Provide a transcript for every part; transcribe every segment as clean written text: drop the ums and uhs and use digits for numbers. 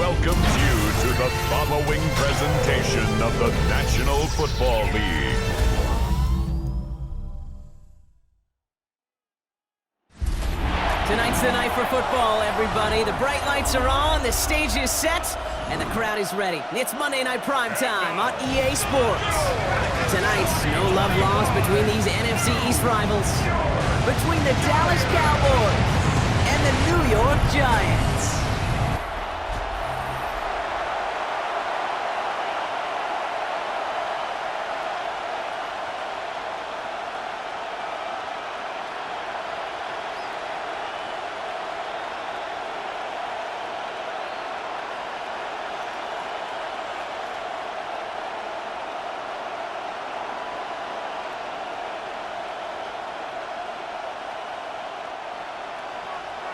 welcomes you to the following presentation of the National Football League. Tonight's the night for football, everybody. The bright lights are on, the stage is set, and the crowd is ready. It's Monday Night Primetime on EA Sports. Tonight, no love lost between these NFC East rivals. Between the Dallas Cowboys and the New York Giants.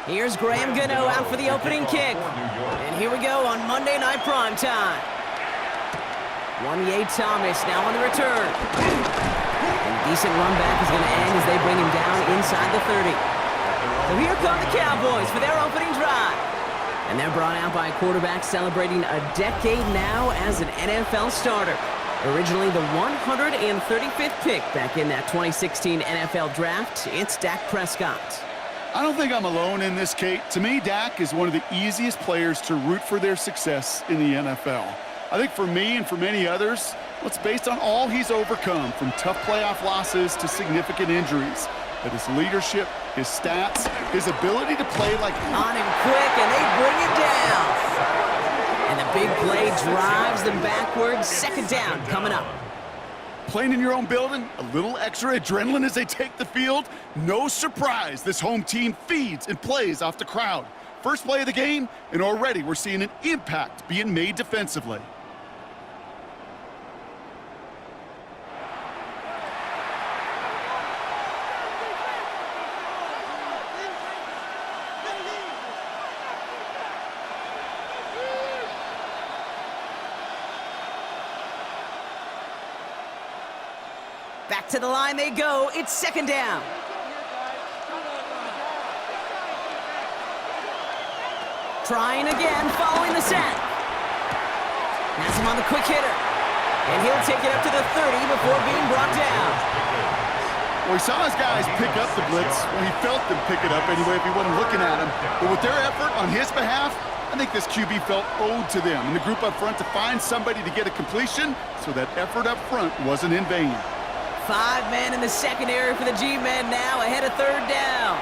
Here's Graham Gano out for the opening kick. And here we go on Monday Night Primetime. EA Thomas now on the return. And a decent run back is going to end as they bring him down inside the 30. So here come the Cowboys for their opening drive. And they're brought out by a quarterback celebrating a decade now as an NFL starter. Originally the 135th pick back in that 2016 NFL Draft, it's Dak Prescott. I don't think I'm alone in this, Kate. To me, Dak is one of the easiest players to root for their success in the NFL. I think for me and for many others, it's based on all he's overcome, from tough playoff losses to significant injuries. But his leadership, his stats, his ability to play like... On him quick, and they bring it down. And the big play drives them backwards. Second down coming up. Playing in your own building, a little extra adrenaline as they take the field. No surprise, this home team feeds and plays off the crowd. First play of the game, and already we're seeing an impact being made defensively. Back to the line they go. It's second down. Trying again, following the sack. Has him on the quick hitter. And he'll take it up to the 30 before being brought down. Well, he saw his guys pick up the blitz. Well, he felt them pick it up anyway if he wasn't looking at him. But with their effort on his behalf, I think this QB felt owed to them and the group up front to find somebody to get a completion, so that effort up front wasn't in vain. 5 men in the secondary for the G-men now, ahead of third down.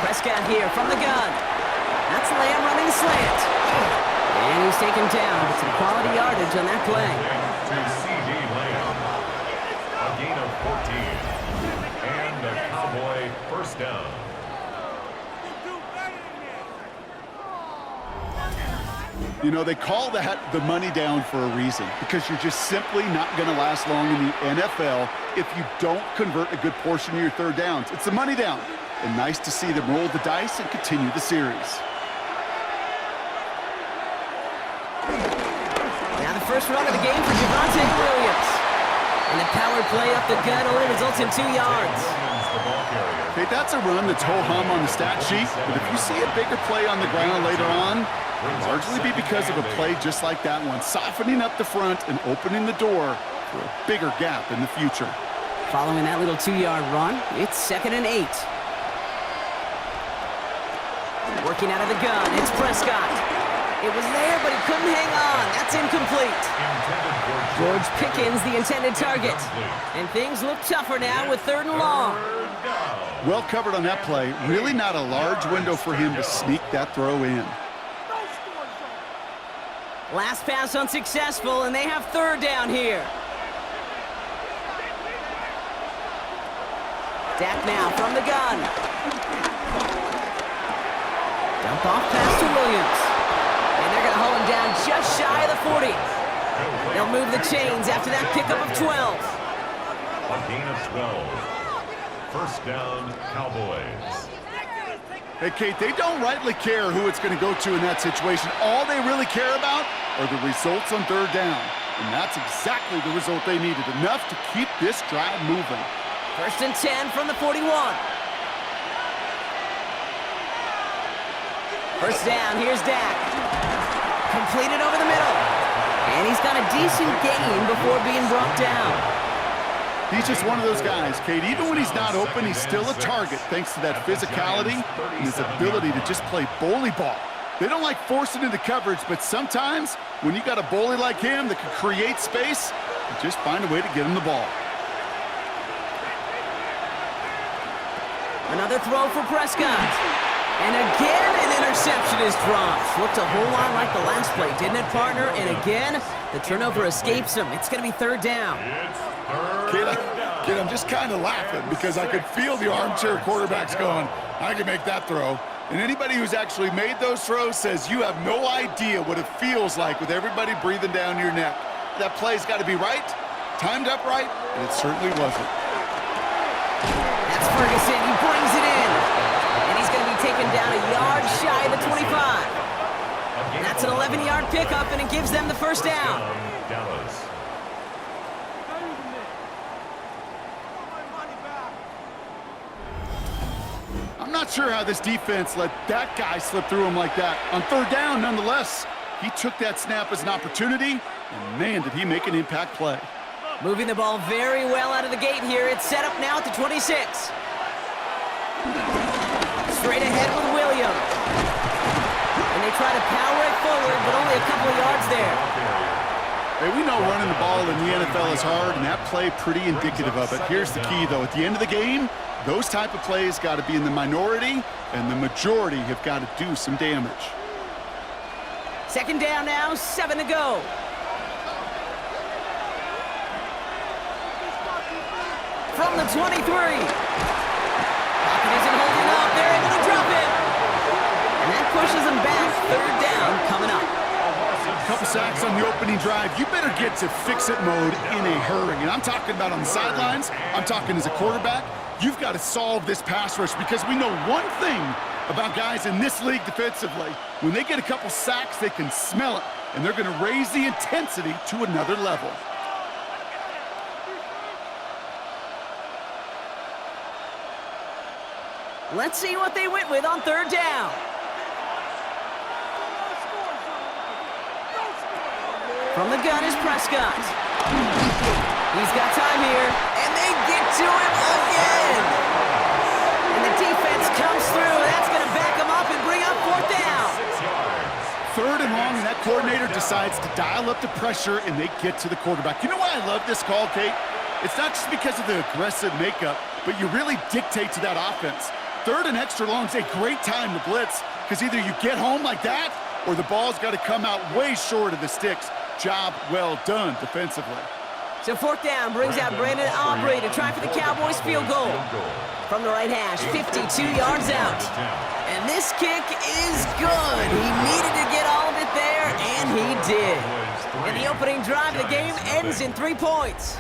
Prescott here from the gun. That's Lamb running slant. And he's taken down with some quality yardage on that play. To C.D. Lamb. A gain of 14. And a Cowboy first down. You know, they call that the money down for a reason, because you're just simply not going to last long in the NFL if you don't convert a good portion of your third downs. It's the money down, and nice to see them roll the dice and continue the series. Now the first run of the game for Javonte Williams. And the power play up the gut only results in 2 yards. Okay, that's a run that's ho-hum on the stat sheet, but if you see a bigger play on the ground later on, it'll largely be because of a play just like that one, softening up the front and opening the door for a bigger gap in the future. Following that little 2-yard run, it's 2nd and 8. Working out of the gun, it's Prescott. It was there, but he couldn't hang on. That's incomplete. George Pickens, the intended target. And things look tougher now with 3rd and long. Well covered on that play. Really not a large window for him to sneak that throw in. Last pass unsuccessful, and they have 3rd down here. Dak now from the gun. Dump off pass to Williams. And they're going to haul him down just shy of the 40. They'll move the chains after that pickup of 12. A gain of 12. First down, Cowboys. Hey, Kate, they don't rightly care who it's going to go to in that situation. All they really care about are the results on 3rd down. And that's exactly the result they needed. Enough to keep this drive moving. 1st and 10 from the 41. First down, here's Dak. Completed over the middle. And he's got a decent gain before being brought down. He's just one of those guys, Kate. Even when he's not open, he's still a target thanks to that physicality and his ability to just play bully ball. They don't like forcing into coverage, but sometimes when you got a bully like him that can create space, you just find a way to get him the ball. Another throw for Prescott. And again, an interception is dropped. Looked a whole lot like the last play, didn't it, partner? And again, the turnover escapes him. It's going to be third down. Kid, I'm just kind of laughing because I could feel the armchair quarterbacks going, I can make that throw. And anybody who's actually made those throws says you have no idea what it feels like with everybody breathing down your neck. That play's got to be right, timed up right, and it certainly wasn't. That's Ferguson. He brings it in. And he's going to be taken down a yard shy of the 25. That's an 11-yard pickup, and it gives them the first down. Dallas. I'm not sure how this defense let that guy slip through him like that. On third down, nonetheless, he took that snap as an opportunity, and man, did he make an impact play. Moving the ball very well out of the gate here. It's set up now at the 26. Straight ahead with Williams. And they try to power it forward, but only a couple of yards there. Hey, we know running the ball in the NFL is hard, and that play pretty indicative of it. Here's the key, though. At the end of the game, those type of plays got to be in the minority, and the majority have got to do some damage. Second down now, 7 to go. From the 23. Pocket isn't holding up. They're able to drop it. And that pushes them back. Third down coming up. A couple sacks on the opening drive. You better get to fix-it mode in a hurry. And I'm talking about on the sidelines. I'm talking as a quarterback. You've got to solve this pass rush because we know one thing about guys in this league defensively. When they get a couple sacks, they can smell it, and they're going to raise the intensity to another level. Let's see what they went with on third down. From the gun is Prescott. He's got time here, and they get to him again. And the defense comes through. That's going to back him up and bring up fourth down. Third and long, and that coordinator decides to dial up the pressure, and they get to the quarterback. You know why I love this call, Kate? It's not just because of the aggressive makeup, but you really dictate to that offense. Third and extra long is a great time to blitz because either you get home like that or the ball's got to come out way short of the sticks. Job well done defensively. So fourth down brings out Brandon Aubrey to try for the Cowboys field goal. From the right hash, 52 yards out. And this kick is good. He needed to get all of it there, and he did. And the opening drive of the game ends in 3 points.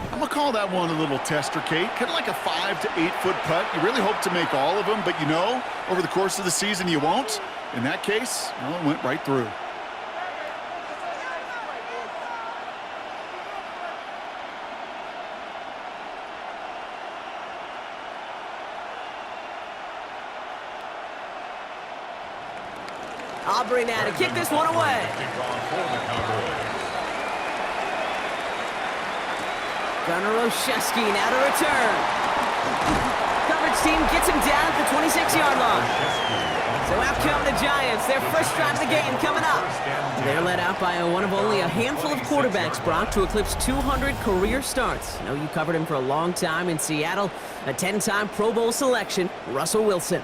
I'm going to call that one a little tester, Kate. Kind of like a 5 to 8 foot putt. You really hope to make all of them, but you know, over the course of the season, you won't. In that case, well, it went right through. Aubrey now to kick this one away. Gunnar Olszewski now to return. Coverage team gets him down at the 26-yard line. So out come the Giants. Their first drive of the game coming up. They're led out by one of only a handful of quarterbacks, Brock, to eclipse 200 career starts. I know you covered him for a long time in Seattle. A 10-time Pro Bowl selection, Russell Wilson.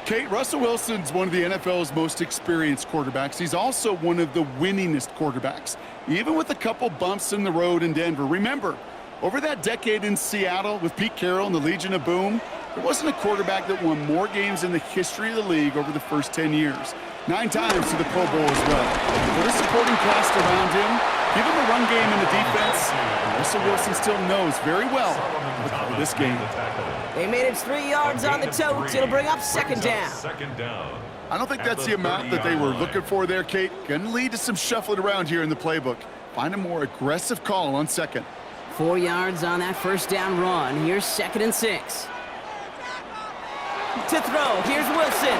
Kate, Russell Wilson's one of the NFL's most experienced quarterbacks. He's also one of the winningest quarterbacks, even with a couple bumps in the road in Denver. Remember, over that decade in Seattle with Pete Carroll and the Legion of Boom, there wasn't a quarterback that won more games in the history of the league over the first 10 years. 9 times to the Pro Bowl as well. With a supporting cast around him, give him a run game in the defense, and Russell Wilson still knows very well how to play this game. They made it 3 yards on the tote. It'll bring up second down. I don't think that's the amount that they were looking for there, Kate. Going to lead to some shuffling around here in the playbook. Find a more aggressive call on second. 4 yards on that first down run. Here's 2nd and 6. To throw, here's Wilson.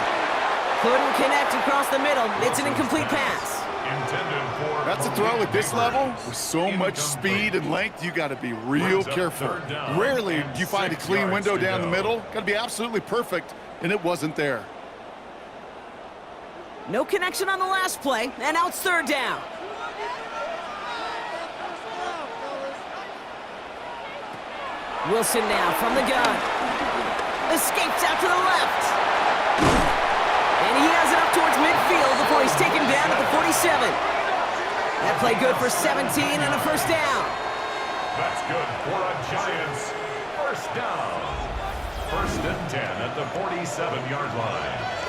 Couldn't connect across the middle. It's an incomplete pass. That's a throw at this level. With so much speed and length, you got to be real careful. Rarely do you find a clean window down the middle. Got to be absolutely perfect, and it wasn't there. No connection on the last play, and now it's third down. Wilson now from the gun. Escapes out to the left. And he has it up towards midfield before he's taken down at the 47. That play good for 17 and a first down. That's good for a Giants first down. First and 10 at the 47-yard line.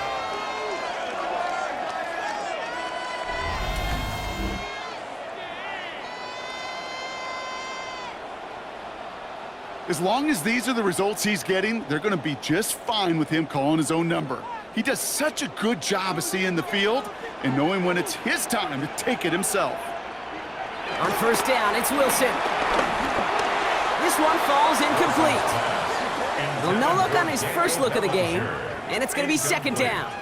As long as these are the results he's getting, they're going to be just fine with him calling his own number. He does such a good job of seeing the field and knowing when it's his time to take it himself. On first down, it's Wilson. This one falls incomplete. Well, no look on his first look of the game, and it's going to be second down.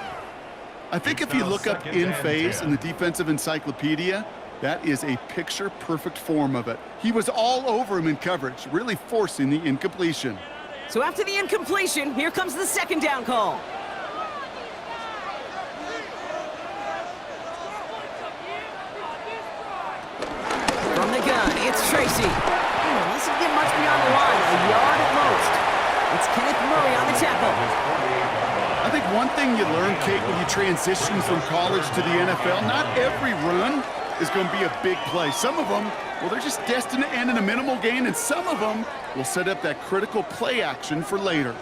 I think if you look up in phase in the defensive encyclopedia, that is a picture-perfect form of it. He was all over him in coverage, really forcing the incompletion. So after the incompletion, here comes the second down call. From the gun, it's Tracy. Doesn't get much beyond the line, a yard at most. It's Kenneth Murray on the tackle. I think one thing you learn, Kate, when you transition from college to the NFL, not every run is going to be a big play. Some of them, well, they're just destined to end in a minimal gain, and some of them will set up that critical play action for later.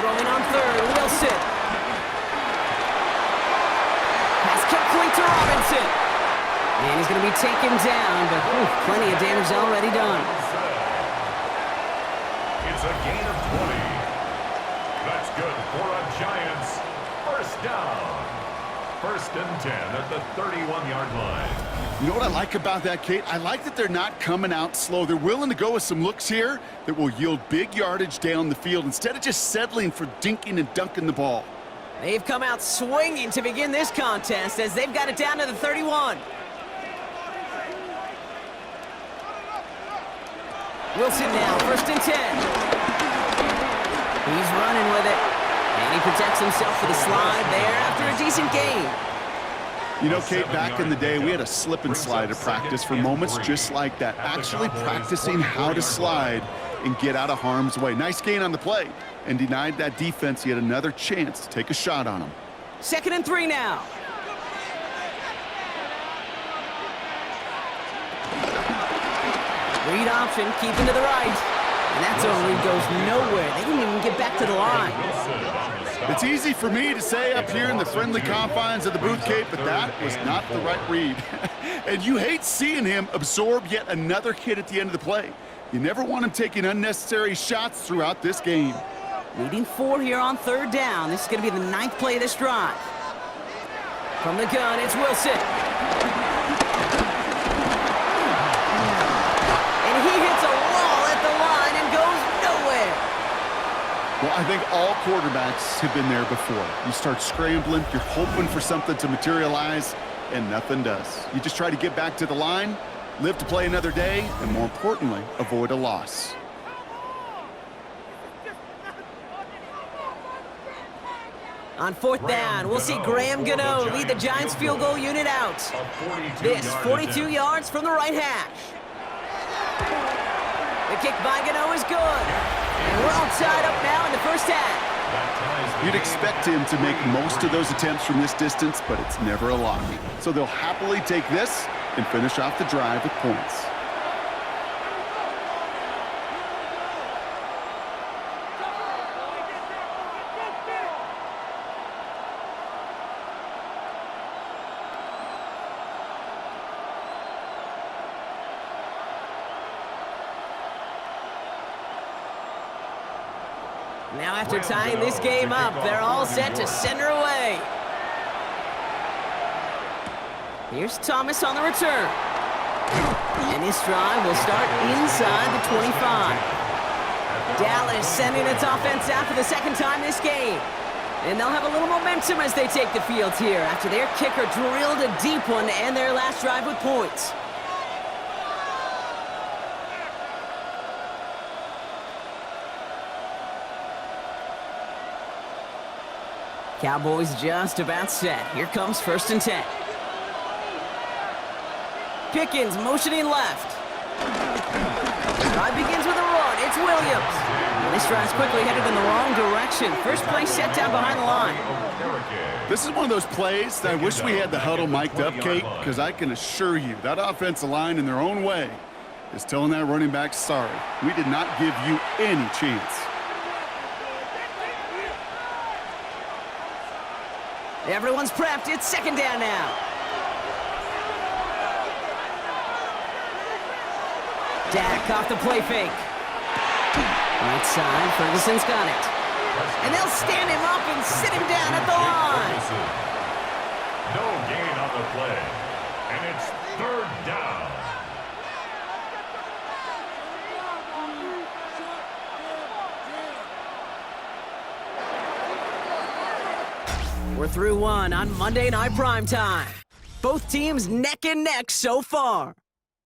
Throwing on third, Wilson. Pass complete to Robinson. And he's going to be taken down, but plenty of damage already done. It's a gain of 20. That's good for a Giants first down. First and 10 at the 31-yard line. You know what I like about that, Kate? I like that they're not coming out slow. They're willing to go with some looks here that will yield big yardage down the field instead of just settling for dinking and dunking the ball. They've come out swinging to begin this contest as they've got it down to the 31. Wilson now, first and 10. He's running with it, and he protects himself for the slide there after a decent gain. You know, Kate, back in the day, we had a slip and slide at practice for moments just like that, actually practicing how to slide and get out of harm's way. Nice gain on the play, and denied that defense yet another chance to take a shot on him. Second and 3 now. Read option, keeping to the right. And that zone read goes nowhere. They didn't even get back to the line. It's easy for me to say up here in the friendly confines of the booth, Kate, but that was not the right read. And you hate seeing him absorb yet another hit at the end of the play. You never want him taking unnecessary shots throughout this game. Needing 4 here on third down. This is going to be the 9th play of this drive. From the gun, it's Wilson. And he hits a wall at the line and goes nowhere. Well, I think all quarterbacks have been there before. You start scrambling, you're hoping for something to materialize, and nothing does. You just try to get back to the line, live to play another day, and more importantly, avoid a loss. On fourth down, we'll see Graham Gano lead the Giants field goal unit out. This 42 yards from the right hash. The kick by Gano is good. And we're all tied up now in the first half. You'd expect him to make most of those attempts from this distance, but it's never a lock. So they'll happily take this and finish off the drive with points. Now after tying this game up, they're all set to send her away. Here's Thomas on the return. And this drive will start inside the 25. Dallas sending its offense out for the second time this game. And they'll have a little momentum as they take the field here after their kicker drilled a deep one to end their last drive with points. Cowboys just about set. Here comes 1st and 10. Pickens motioning left. Drive begins with a run. It's Williams. And this drive's quickly headed in the wrong direction. First play set down behind the line. This is one of those plays that I wish we had the huddle mic'd up, Kate, because I can assure you that offensive line in their own way is telling that running back, sorry, we did not give you any chance. Everyone's prepped. It's 2nd down now. Dak off the play fake. Right side, Ferguson's got it. And they'll stand him up and sit him down at the line. No gain on the play. And it's 3rd down. We're through one on Monday Night Primetime. Both teams neck and neck so far.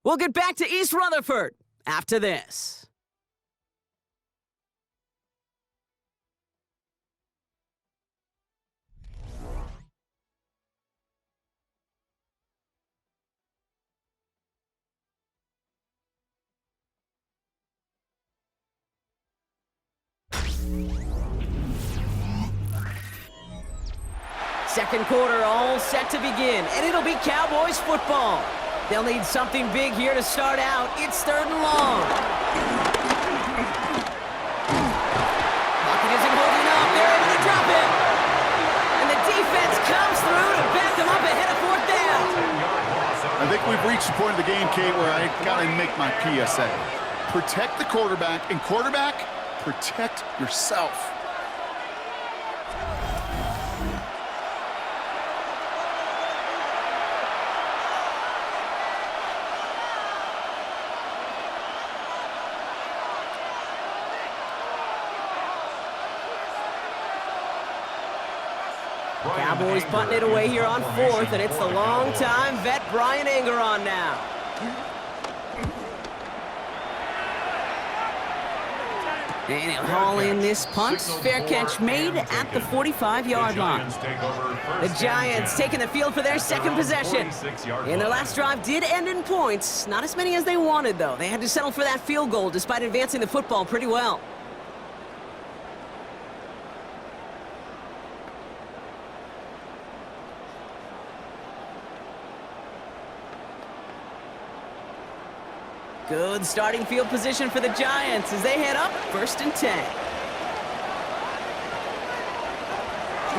We'll get back to East Rutherford after this. Second quarter all set to begin, and it'll be Cowboys football. They'll need something big here to start out. It's 3rd and long. Pocket isn't holding up. They're able to drop it. And the defense comes through to back them up ahead of 4th down. I think we've reached the point of the game, Kate, where I gotta make my PSA. Protect the quarterback, and quarterback, protect yourself. Cowboys punting it away here on 4th, and it's the long-time vet Brian Anger on now. And he'll haul in this punt. Fair catch made at the 45-yard line. The Giants taking the field for their second possession. And their last drive did end in points. Not as many as they wanted, though. They had to settle for that field goal despite advancing the football pretty well. Good starting field position for the Giants as they head up 1st and 10.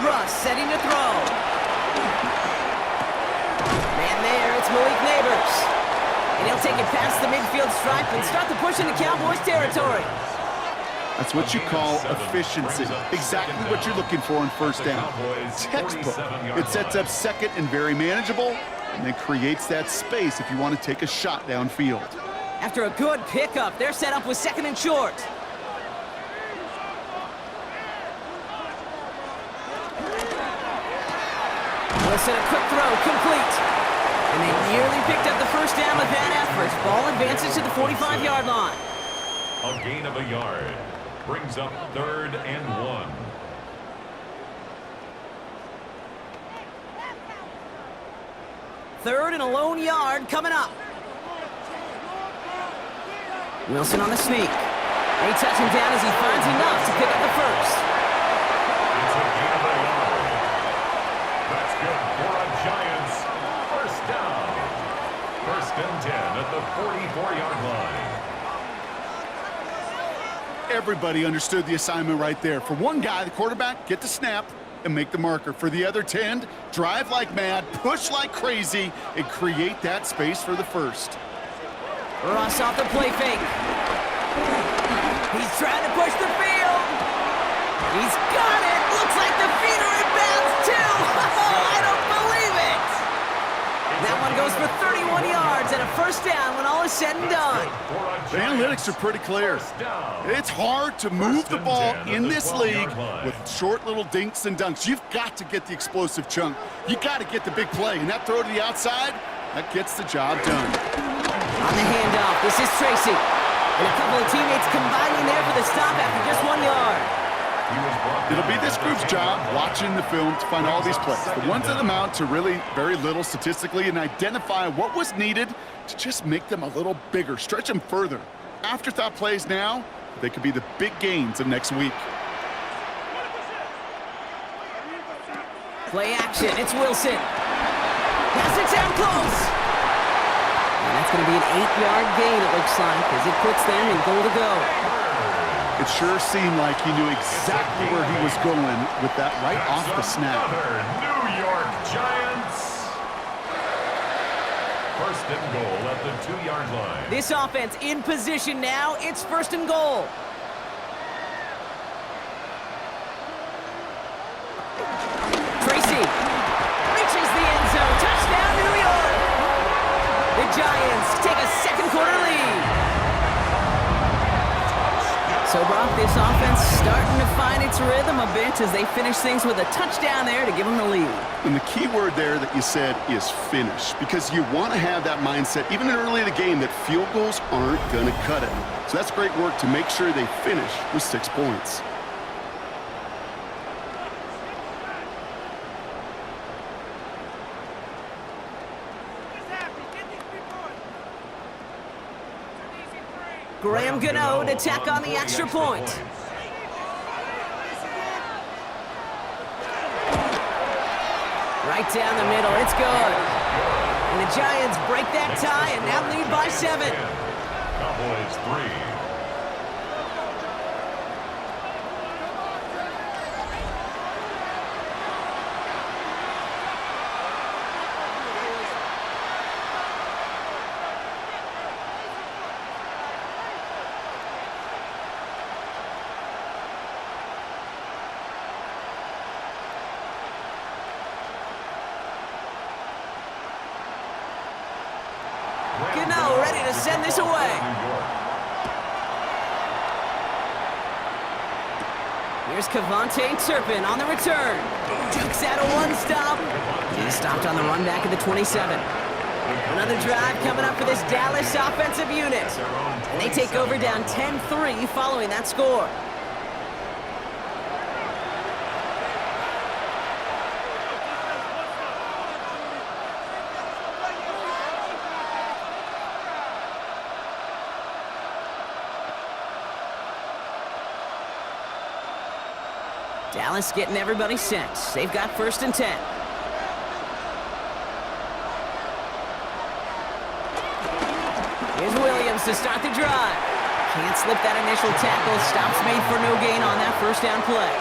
Russ setting to throw. Man there, it's Malik Neighbors. And he'll take it past the midfield stripe and start the push into Cowboys territory. That's what you call efficiency. Exactly what you're looking for in 1st down. Textbook. It sets up 2nd and very manageable, and then creates that space if you want to take a shot downfield. After a good pickup, they're set up with 2nd and short. Wilson, a quick throw, complete. And they nearly picked up the 1st down with that effort. Ball advances to the 45-yard line. A gain of a yard brings up 3rd and 1. Third and a lone yard coming up. Wilson on the sneak. They touch him down as he finds enough to pick up the 1st. It's a gain of a yard. That's good for a Giants 1st down. 1st and 10 at the 44-yard line. Everybody understood the assignment right there. For one guy, the quarterback, get the snap and make the marker. For the other 10, drive like mad, push like crazy, and create that space for the 1st. Russ off the play fake. He's trying to push the field. He's got it. Looks like the feet are in bounds, too. I don't believe it. That one goes for 31 yards and a 1st down when all is said and done. The analytics are pretty clear. It's hard to move the ball in this league with short little dinks and dunks. You've got to get the explosive chunk. You got to get the big play, and that throw to the outside, that gets the job done. On the handoff, this is Tracy. And a couple of teammates combining there for the stop after just 1 yard. It'll be this group's job watching the film to find all these plays. The ones that amount to really very little statistically and identify what was needed to just make them a little bigger, stretch them further. Afterthought plays now, they could be the big gains of next week. Play action, it's Wilson. Pass it down close. And that's going to be an 8-yard gain, it looks like, as it puts them in goal to go. It sure seemed like he knew exactly where he was going with that right off the snap. New York Giants. First and goal at the 2-yard line. This offense in position now. It's first and goal. Tracy reaches the end zone. Touchdown, New York. The Giants take a second quarter lead. So, Brock, this offense starting to find its rhythm a bit as they finish things with a touchdown there to give them the lead. And the key word there that you said is finish, because you want to have that mindset, even early in the game, that field goals aren't going to cut it. So that's great work to make sure they finish with 6 points. Graham Gano to tack on the extra point. Right down the middle, it's good. And the Giants break that tie and now lead by 7. Cowboys 3. Gano ready to send this away. Here's Kevontae Turpin on the return. Jukes out a 1-stop. He's stopped on the run back at the 27. Another drive coming up for this Dallas offensive unit. And they take over down 10-3 following that score. Dallas getting everybody set. They've got first and 10. Here's Williams to start the drive. Can't slip that initial tackle. Stops made for no gain on that first down play.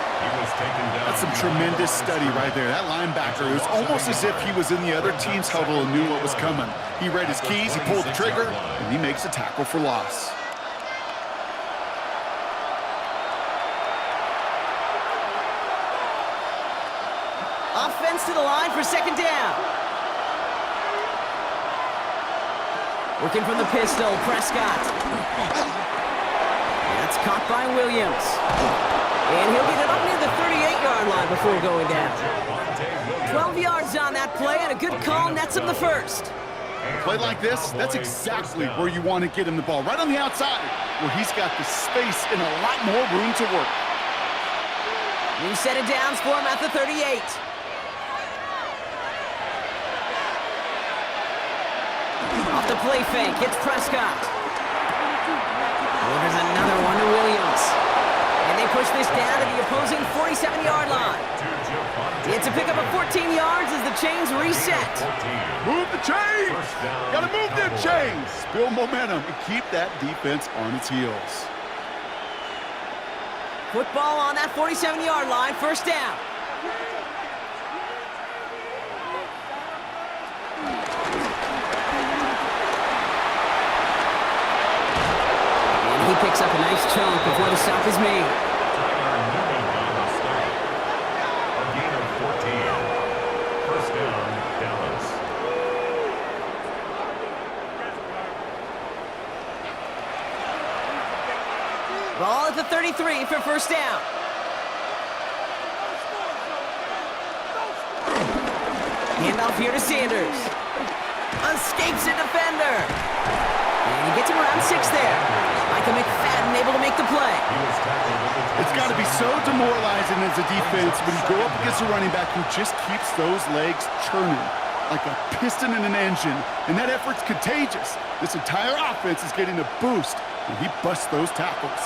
That's some tremendous study right there. That linebacker, it was almost as if he was in the other team's huddle and knew what was coming. He read his keys, he pulled the trigger, and he makes a tackle for loss. Offense to the line for second down. Working from the pistol, Prescott. That's caught by Williams. And he'll get it up near the 38-yard line before going down. 12 yards on that play, and a good call nets him the first. A play like this, that's exactly where you want to get him the ball, right on the outside, where he's got the space and a lot more room to work. New set of downs for him at the 38. Off the play fake, it's Prescott. Orders another one to Williams. And they push this down to the opposing 47-yard line. It's a pickup of 14 yards as the chains reset. Move the chains! Gotta move them chains! Build momentum and keep that defense on its heels. Football on that 47-yard line, first down. He picks up a nice chunk before the stop is made. A gain of 14. First down, Dallas. Ball at the 33 for first down. Handoff here to Sanders. Escapes a defender. And he gets him around 6 there. Micah McFadden able to make the play. It's got to be so demoralizing as a defense when you go up against a running back who just keeps those legs churning like a piston in an engine, and that effort's contagious. This entire offense is getting a boost, and he busts those tackles.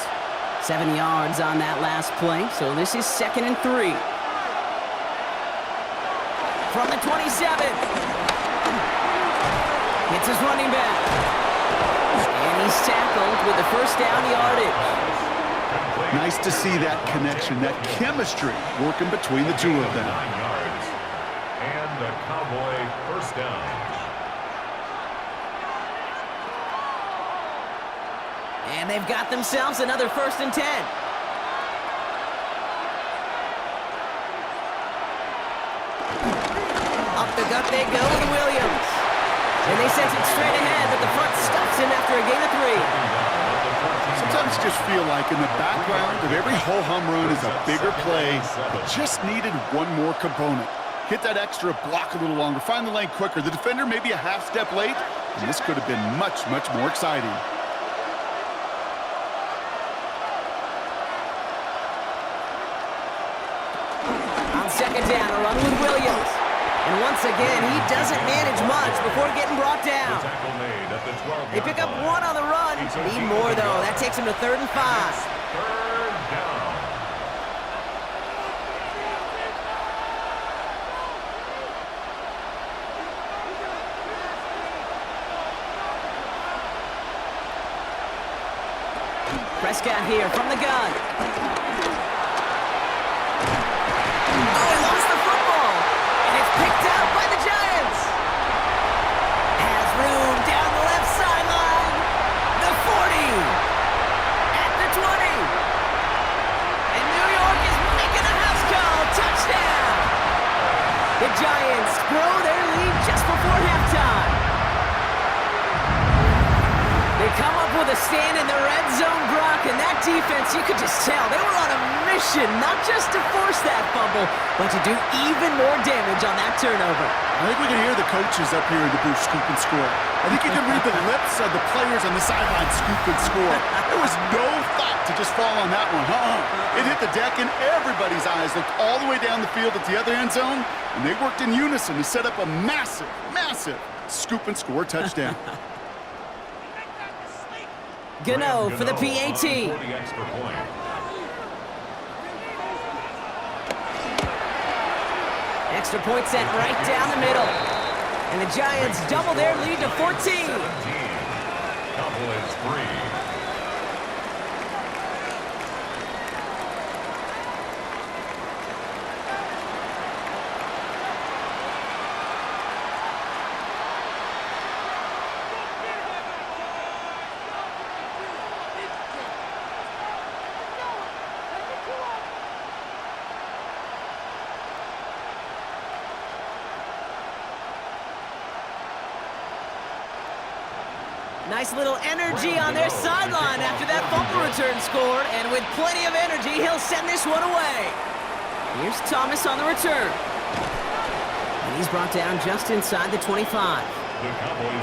7 yards on that last play, so this is 2nd and 3. From the 27. Hits his running back. And he's tackled with the first down yardage. Nice to see that connection, that chemistry working between the two of them. 9 yards. And a Cowboy first down. And they've got themselves another 1st and 10. Up the gut they go with Williams. And they sent it straight ahead, but the front stops him after a gain of 3. Sometimes you just feel like in the background of every ho-hum run is a bigger play that just needed one more component. Hit that extra block a little longer, find the lane quicker. The defender maybe a half step late, and this could have been much, much more exciting. On 2nd down, a run with Williams. And once again, he doesn't manage much before getting brought down. They pick up 1 on the run. Need more, though. That takes him to 3rd and 5. 3rd down. Prescott here from the gun. Oh, he lost the football. And it's picked up by the Giants. Has room down the left sideline. The 40. At the 20. And New York is making a house call. Touchdown. The Giants grow their lead just before halftime. They come up with a stand in the red zone, Brock, and that defense, you could just tell, they were on a mission, not just to force that fumble, but to do even more damage on that turnover. I think we can hear the coaches up here in the booth scoop and score. I think you can read the lips of the players on the sideline scoop and score. There was no thought to just fall on that one. It hit the deck, and everybody's eyes looked all the way down the field at the other end zone, and they worked in unison to set up a massive, massive scoop and score touchdown. Gano for the PAT. Extra point set right down the middle. And the Giants double their lead to 14. 17. Cowboys 3. Nice little energy on their sideline after that fumble return scored, and with plenty of energy, he'll send this one away. Here's Thomas on the return. And he's brought down just inside the 25.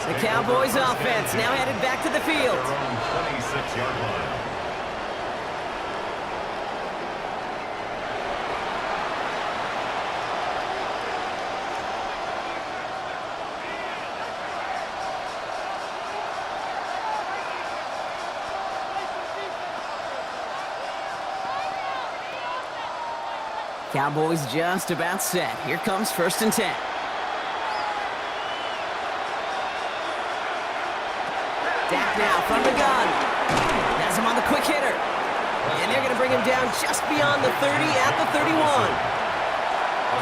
The Cowboys offense now headed back to the field. 26-yard line. Cowboys just about set. Here comes 1st and 10. Dak now from the gun. Has him on the quick hitter. And they're going to bring him down just beyond the 30 at the 31.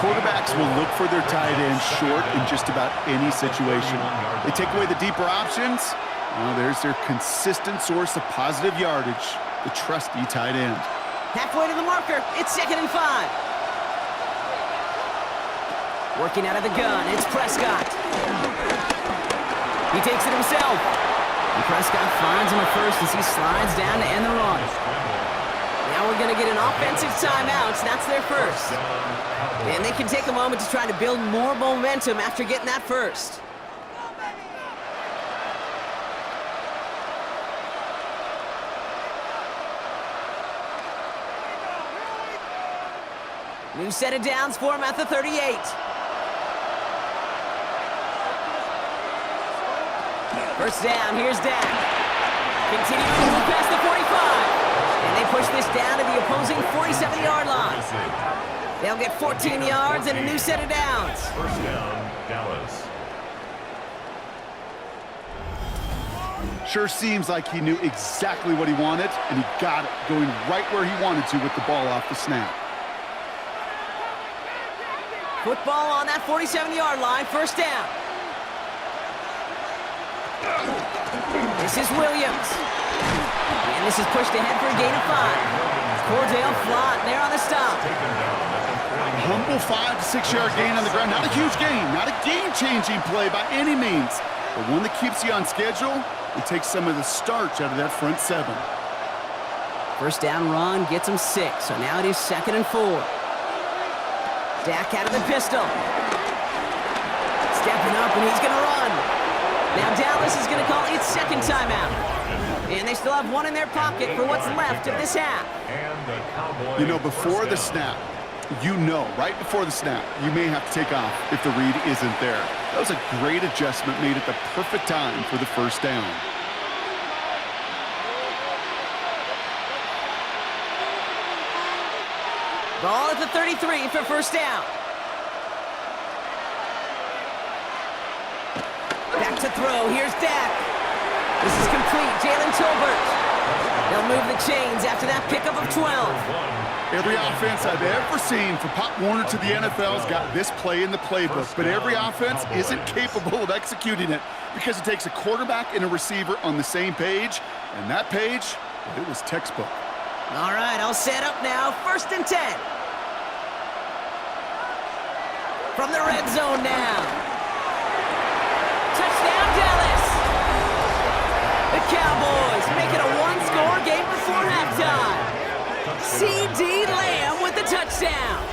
Quarterbacks will look for their tight end short in just about any situation. They take away the deeper options. Well, there's their consistent source of positive yardage, the trusty tight end. Halfway to the marker. It's 2nd and 5. Working out of the gun, it's Prescott. He takes it himself. And Prescott finds him at first as he slides down to end the run. offensive timeouts. That's their first. And they can take a moment to try to build more momentum after getting that first. New set of downs for him at the 38. First down, here's Dak. Continuing to move past the 45. And they push this down to the opposing 47-yard line. They'll get 14 yards and a new set of downs. First down, Dallas. Sure seems like he knew exactly what he wanted, and he got it, going right where he wanted to with the ball off the snap. Football on that 47-yard line, first down. This is Williams. And this is pushed ahead for a gain of 5. Cordell Flott there on the stop. Humble 5 to 6 yard gain on the ground. Not a huge gain, not a game-changing play by any means, but one that keeps you on schedule and takes some of the starch out of that front 7. First down run gets him 6, so now it is 2nd and 4. Dak out of the pistol. Stepping up, and he's going to run. Now Dallas is going to call its second timeout. And they still have one in their pocket for what's left of this half. You know, before the snap, right before the snap, you may have to take off if the read isn't there. That was a great adjustment made at the perfect time for the first down. Ball at the 33 for first down. Back to throw. Here's Dak. This is complete. Jalen Tolbert. They'll move the chains after that pickup of 12. Every offense I've ever seen from Pop Warner to the NFL's got this play in the playbook, but every offense isn't capable of executing it because it takes a quarterback and a receiver on the same page, and that page, it was textbook. All right, all set up now. 1st and 10. From the red zone now. Touchdown, Dallas. The Cowboys make it a one-score game before halftime. C.D. Lamb with the touchdown.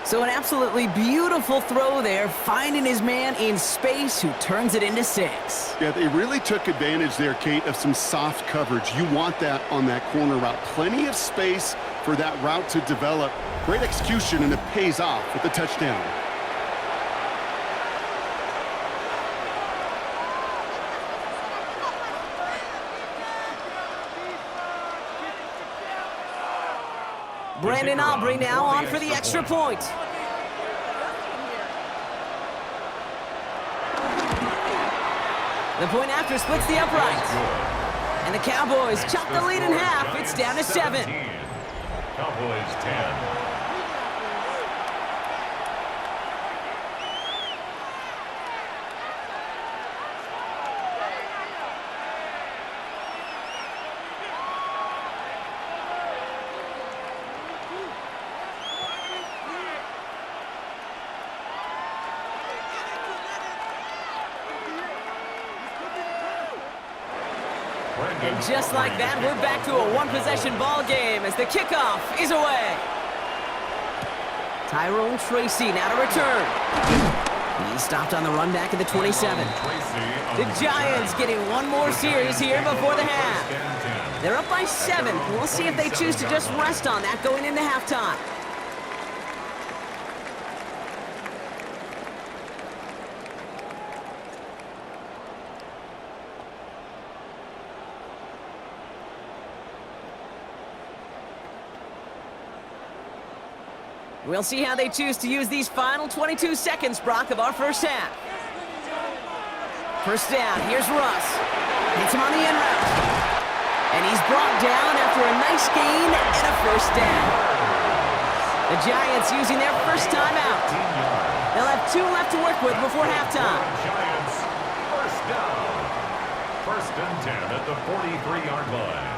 So an absolutely beautiful throw there, finding his man in space who turns it into 6. Yeah, they really took advantage there, Kate, of some soft coverage. You want that on that corner route. Plenty of space for that route to develop. Great execution, and it pays off with the touchdown. Brandon Aubrey now on for the extra point. The point after splits the uprights. And the Cowboys chop the lead in half. It's down to 7. Cowboys 10. And just like that, we're back to a one-possession ball game as the kickoff is away. Tyrone Tracy now to return. He's stopped on the run back at the 27. The Giants getting one more series here before the half. They're up by 7. We'll see if they choose to just rest on that going into halftime. We'll see how they choose to use these final 22 seconds, Brock, of our first half. First down, here's Russ. Hits him on the in route. And he's brought down after a nice gain and a first down. The Giants using their first timeout. They'll have 2 left to work with before halftime. Giants, first down. 1st and 10 at the 43-yard line.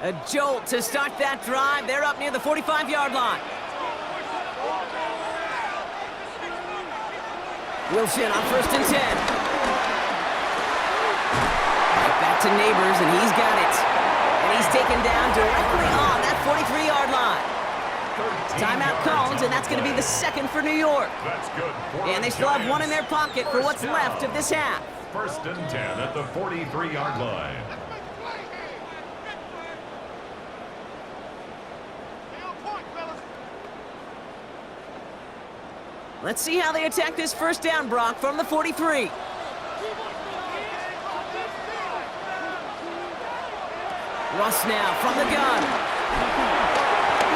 A jolt to start that drive. They're up near the 45-yard line. Wilson on 1st and 10. Right back to Neighbors, and he's got it. And he's taken down directly on that 43-yard line. Timeout called, and that's going to be the second for New York. That's good. And they still have one in their pocket for what's left of this half. 1st and 10 at the 43-yard line. Let's see how they attack this first down, Brock, from the 43. Russ now from the gun.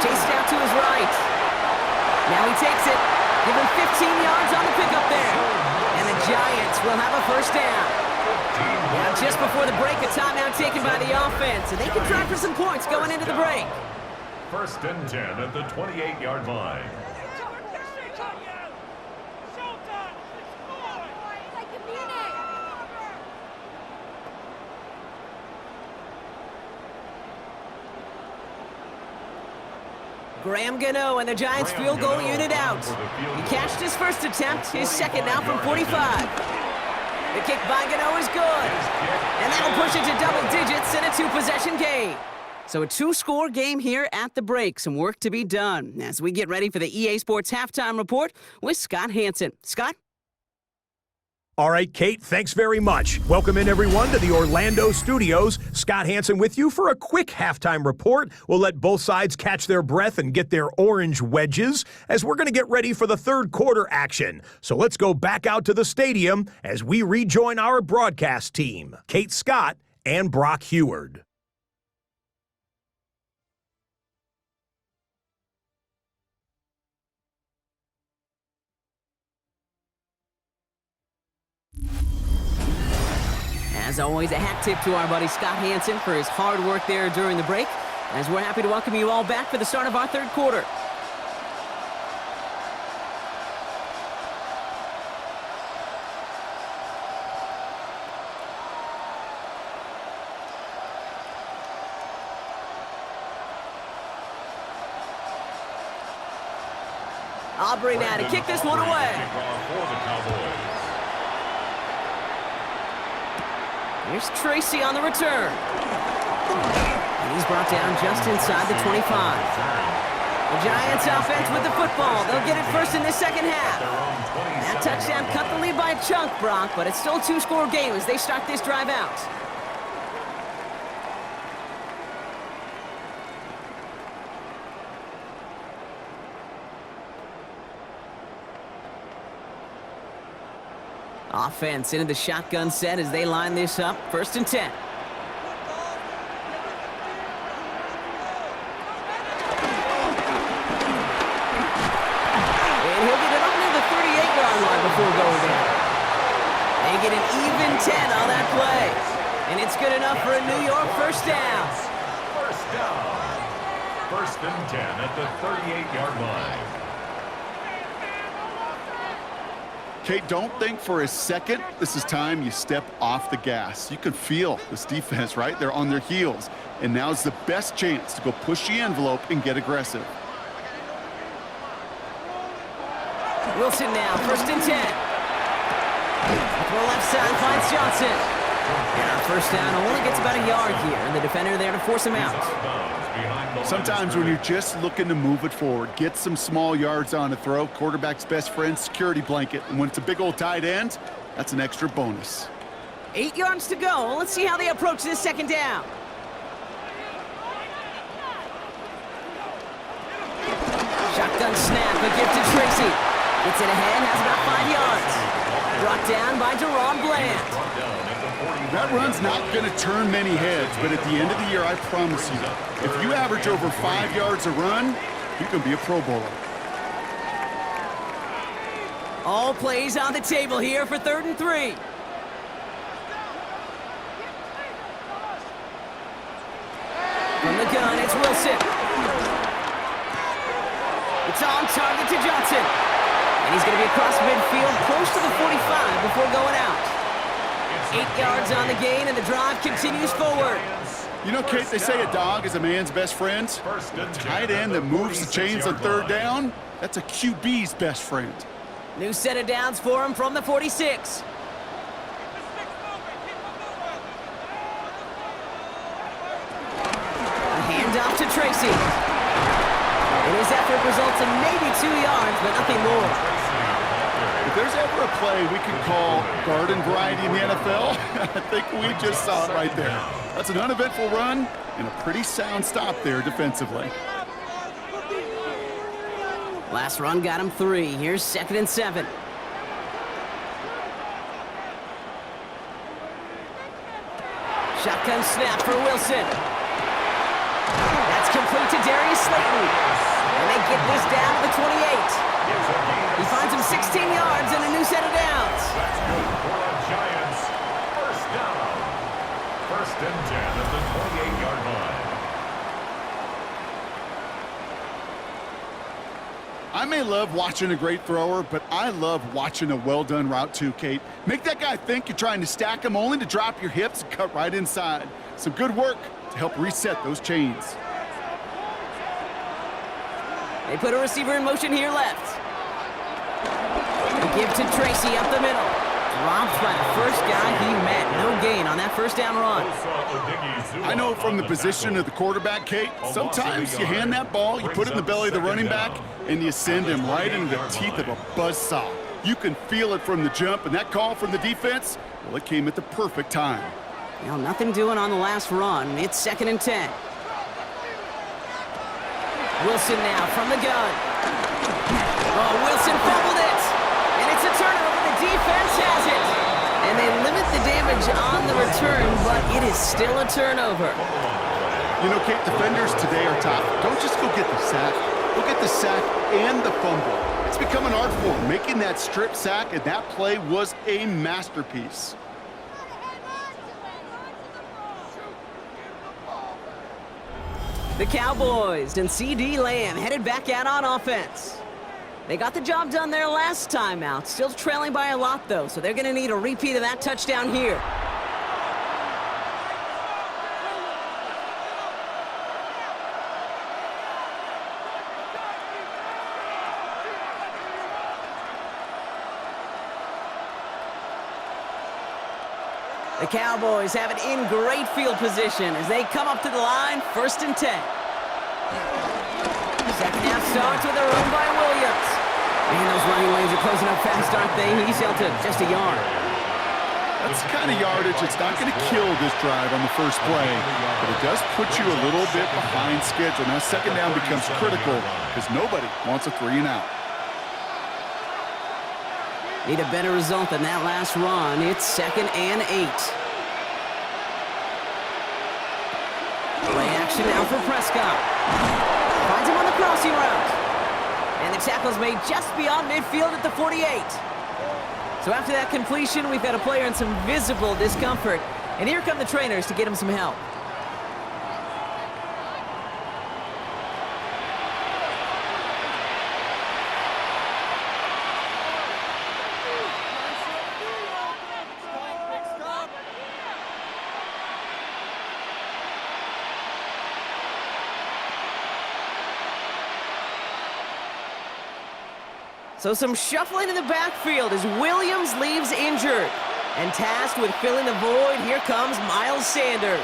Chased out to his right. Now he takes it. Give him 15 yards on the pickup there. And the Giants will have a first down. Now just before the break, a timeout taken by the offense. And they can try for some points going into the break. 1st and 10 at the 28-yard line. Graham Gano and the Giants field goal unit out. He cashed his first attempt, his second now from 45. The kick by Gano is good. And that'll push it to double digits in a 2-possession game. So a 2-score game here at the break. Some work to be done as we get ready for the EA Sports Halftime Report with Scott Hansen. Scott? All right, Kate, thanks very much. Welcome in, everyone, to the Orlando studios. Scott Hansen with you for a quick halftime report. We'll let both sides catch their breath and get their orange wedges as we're going to get ready for the third quarter action. So let's go back out to the stadium as we rejoin our broadcast team, Kate Scott and Brock Heward. As always, a hat tip to our buddy Scott Hansen for his hard work there during the break, as we're happy to welcome you all back for the start of our third quarter. Aubrey now to kick this one away. For the Cowboys. Here's Tracy on the return. And he's brought down just inside the 25. The Giants offense with the football. They'll get it first in the second half. That touchdown cut the lead by a chunk, Brock, but it's still a 2-score game as they start this drive out. Offense into the shotgun set as they line this up. 1st and 10. And he'll get it up near the 38-yard line before going down. They get an even 10 on that play. And it's good enough for a New York first down. First down. 1st and 10 at the 38-yard line. Kate, don't think for a second this is time you step off the gas. You can feel this defense, right? They're on their heels. And now's the best chance to go push the envelope and get aggressive. Wilson now, 1st and 10. Throw left side finds Johnson. And our first down only gets about a yard here, and the defender there to force him out. Sometimes when you're just looking to move it forward, get some small yards on a throw, quarterback's best friend, security blanket. And when it's a big old tight end, that's an extra bonus. 8 yards to go. Let's see how they approach this second down. Shotgun snap, a gift to Tracy. Gets it ahead, has about 5 yards. Brought down by Deron Bland. That run's not going to turn many heads, but at the end of the year, I promise you, if you average over 5 yards a run, you can be a Pro Bowler. All plays on the table here for 3rd and 3. From the gun, it's Wilson. It's on target to Johnson. And he's going to be across midfield, close to the 45 before going out. 8 yards on the gain, and the drive continues forward. You know, Kate, they say a dog is a man's best friend. A tight end that moves the chains on 3rd down, that's a QB's best friend. New set of downs for him from the 46. A handoff to Tracy. And his effort results in maybe 2 yards, but nothing more. If there's ever a play we could call garden variety in the NFL, I think we just saw it right there. That's an uneventful run and a pretty sound stop there defensively. Last run got him 3. Here's 2nd and 7. Shotgun snap for Wilson. That's complete to Darius Slayton. And they get this down to the 28. He finds him 16 yards and a new set of downs. That's good for the Giants. First down. 1st and 10 at the 28-yard line. I may love watching a great thrower, but I love watching a well-done route too, Kate. Make that guy think you're trying to stack him only to drop your hips and cut right inside. Some good work to help reset those chains. They put a receiver in motion here left. They give to Tracy up the middle. Dropped by the first guy he met. No gain on that first down run. I know from the position of the quarterback, Kate, sometimes you hand that ball, you put it in the belly of the running back, and you send him right into the teeth of a buzzsaw. You can feel it from the jump, and that call from the defense, well, it came at the perfect time. You know, nothing doing on the last run. It's 2nd and 10. Wilson now from the gun. Oh, Wilson fumbled it. And it's a turnover. The defense has it. And they limit the damage on the return, but it is still a turnover. You know, Kate, defenders today are tough. Don't just go get the sack. Go get the sack and the fumble. It's become an art form. Making that strip sack, and that play was a masterpiece. The Cowboys and C.D. Lamb headed back out on offense. They got the job done their last time out. Still trailing by a lot, though, so they're going to need a repeat of that touchdown here. The Cowboys have it in great field position as they come up to the line, 1st and 10. Second half starts with a run by Williams. And those running lanes are closing up fast, aren't they? He's held to just a yard. That's the kind of yardage that's not going to kill this drive on the first play, but it does put you a little bit behind schedule. Now, 2nd down becomes critical because nobody wants a 3-and-out. Need a better result than that last run. It's 2nd and 8. Play action now for Prescott. Finds him on the crossing route. And the tackle's made just beyond midfield at the 48. So after that completion, we've got a player in some visible discomfort. And here come the trainers to get him some help. So some shuffling in the backfield as Williams leaves injured. And tasked with filling the void, here comes Miles Sanders.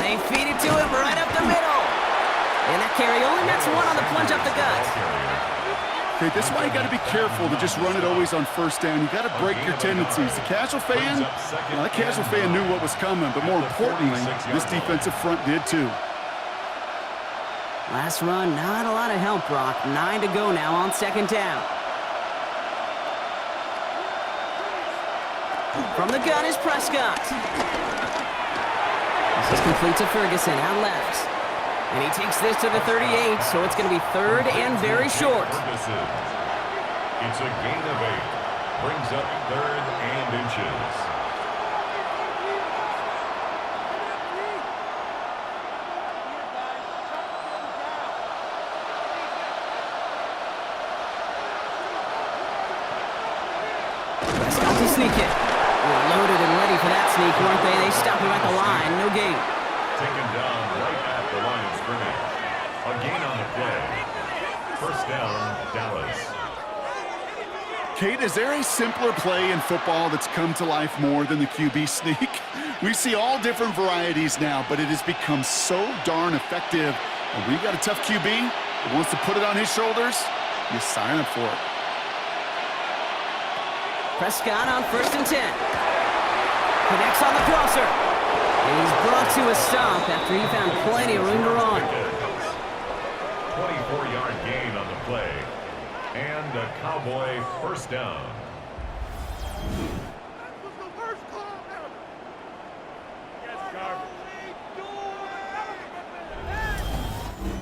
They feed it to him right up the middle. And that carry only nets 1 on the plunge up the gut. Okay, this is why you got to be careful to just run it always on 1st down. You got to break your tendencies. The casual fan, well, that casual fan knew what was coming, but more importantly, this defensive front did too. Last run, not a lot of help, Brock. 9 to go now on 2nd down. From the gun is Prescott. This is complete to Ferguson, out left. And he takes this to the 38, so it's going to be 3rd and very short. It's a gain of 8. Brings up 3rd and inches. Sneak it. They're loaded and ready for that sneak, weren't they? They stop him at the line. No gain. Taken down right at the line of scrimmage. A gain on the play. 1st down, Dallas. Kate, is there a simpler play in football that's come to life more than the QB sneak? We see all different varieties now, but it has become so darn effective. And when you got a tough QB that wants to put it on his shoulders, you sign up for it. Prescott on 1st and 10. Connects on the crosser. And he's brought to a stop after he found plenty of room to run. 24-yard gain on the play. And a Cowboy first down.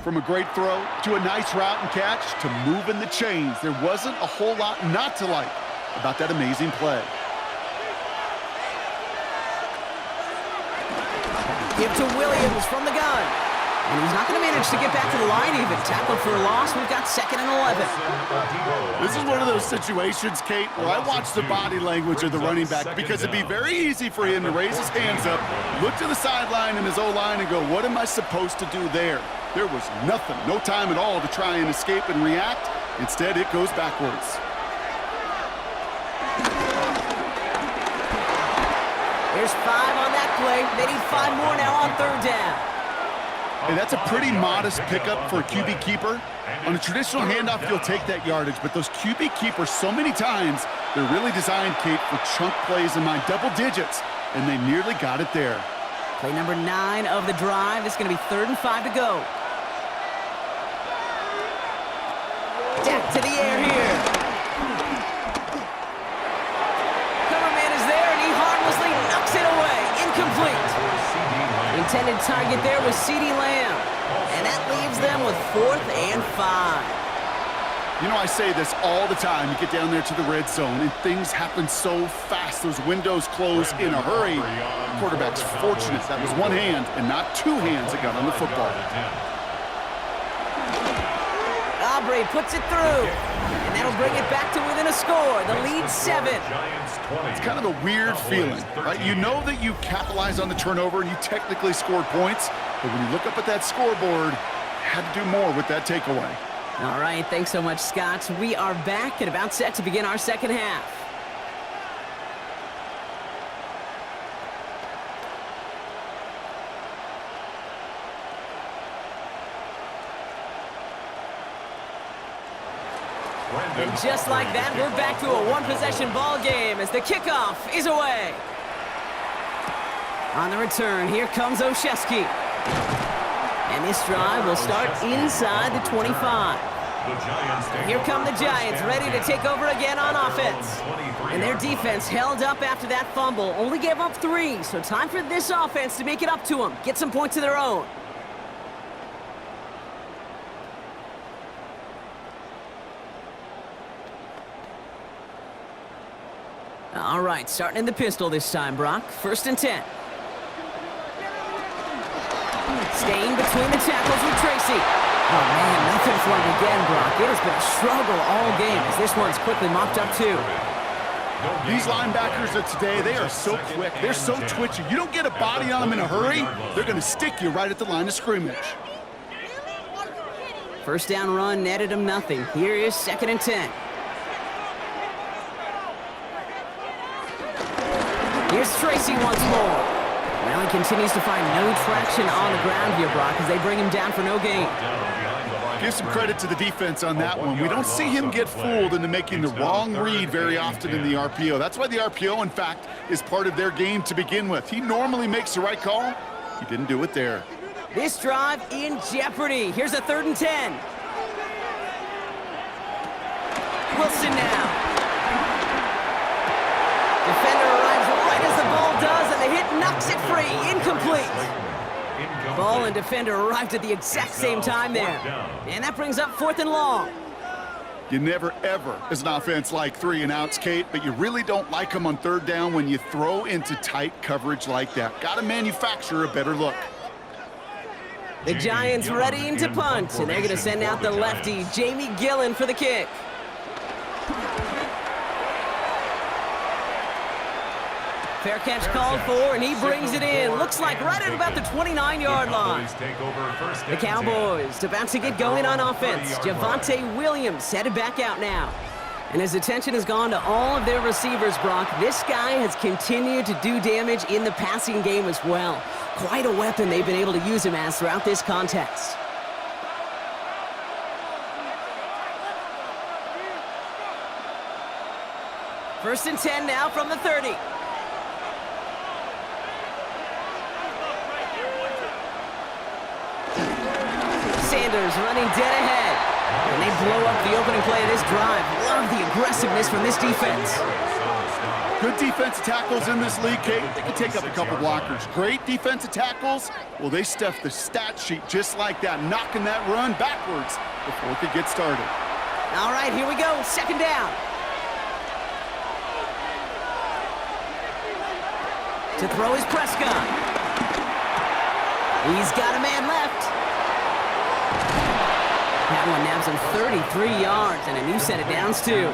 From a great throw to a nice route and catch to moving the chains, there wasn't a whole lot not to like about that amazing play. Give to Williams from the gun. And he's not going to manage to get back to the line even. Tackled for a loss. We've got 2nd and 11. This is one of those situations, Kate, where I watch the body language of the running back because it'd be very easy for him to raise his hands up, look to the sideline and his O-line and go, what am I supposed to do there? There was nothing, no time at all to try and escape and react. Instead, it goes backwards. There's 5 on that play. They need 5 more now on 3rd down. Hey, that's a pretty modest pickup for a QB keeper. On a traditional handoff, you'll take that yardage, but those QB keepers, so many times, they're really designed, Kate, for chunk plays in my double digits, and they nearly got it there. Play number 9 of the drive. It's going to be 3rd and 5 to go. Dak to the air here. Cover man is there, and he harmlessly knocks it away. Incomplete. Intended target there was CeeDee Lamb. And that leaves them with 4th and 5. You know, I say this all the time. You get down there to the red zone, and things happen so fast. Those windows close in a hurry. The quarterback's fortunate. That was one hand and not 2 hands that got on the football. Aubrey puts it through. And that'll bring it back to within a score. The lead 7. It's kind of a weird feeling, right? You know that you capitalized on the turnover and you technically scored points, but when you look up at that scoreboard, you had to do more with that takeaway. All right, thanks so much, Scott. We are back and about set to begin our 2nd half. And just like that, we're back to a 1-possession ball game as the kickoff is away. On the return, here comes Olszewski. And this drive will start inside the 25. Here come the Giants, ready to take over again on offense. And their defense held up after that fumble, only gave up 3, so time for this offense to make it up to them, get some points of their own. All right, starting in the pistol this time, Brock. 1st and 10. Staying between the tackles with Tracy. Oh, man, nothing for him again, Brock. It has been a struggle all game as this one's quickly mopped up, too. These linebackers of today, they are so quick. They're so twitchy. You don't get a body on them in a hurry, they're going to stick you right at the line of scrimmage. 1st down run netted him nothing. Here is 2nd and 10. Here's Tracy once more. Well, he continues to find no traction on the ground here, Brock, as they bring him down for no gain. Give some credit to the defense on that one. We don't see him get fooled into making the wrong read very often in the RPO. That's why the RPO, in fact, is part of their game to begin with. He normally makes the right call. He didn't do it there. This drive in jeopardy. Here's a 3rd and 10. Wilson now. Defender arrives right as the ball does, and the hit knocks it free. Incomplete. Ball and defender arrived at the exact same time there. And that brings up 4th and long. You never, ever, as an offense, like 3 and outs, Kate, but you really don't like them on 3rd down when you throw into tight coverage like that. Got to manufacture a better look. The Giants readying to punt, and they're going to send out the lefty, Jamie Gillen, for the kick. Fair catch called for, and he brings it in. Looks like right at about the 29-yard line. The Cowboys about to get going on offense. Javonte Williams headed back out now. And his attention has gone to all of their receivers, Brock. This guy has continued to do damage in the passing game as well. Quite a weapon they've been able to use him as throughout this contest. First and 10 now from the 30. Sanders running dead ahead. And they blow up the opening play of this drive. Love the aggressiveness from this defense. Good defensive tackles in this league, Kate. They can take up a couple blockers. Great defensive tackles. Well, they stuffed the stat sheet just like that, knocking that run backwards before it could get started. All right, here we go. Second down. To throw is Prescott. He's got a man left. That one nabs him 33 yards and a new set of downs, too.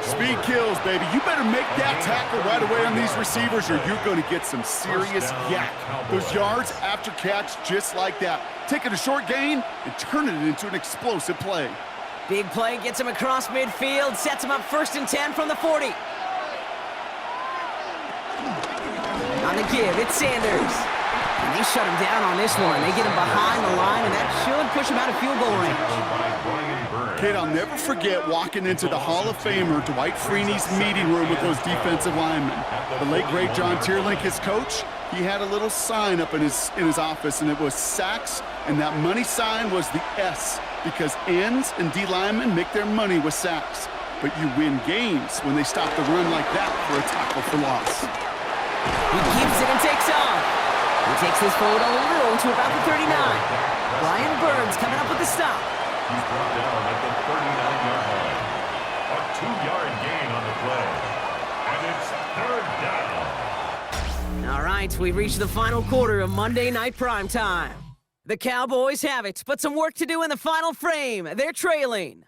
Speed kills, baby. You better make that tackle right away on these receivers or you're going to get some serious yak. Those yards after catch just like that. Taking a short gain and turning it into an explosive play. Big play gets him across midfield, sets him up first and 10 from the 40. On the give, it's Sanders. And they shut him down on this one. They get him behind the line, and that should push him out of field goal range. Kate, I'll never forget walking into the Hall of Famer Dwight Freeney's meeting room with those defensive linemen. The late, great John Tierlink, his coach, he had a little sign up in his office, and it was sacks, and that money sign was the S, because ends and D linemen make their money with sacks. But you win games when they stop the run like that for a tackle for loss. He keeps it and takes off. He takes this forward a little to about the 39. Brian Burns coming up with the stop. He's brought down at the 39-yard line. A 2-yard gain on the play. And it's third down. All right, we've reached the final quarter of Monday Night Primetime. The Cowboys have it, but some work to do in the final frame. They're trailing.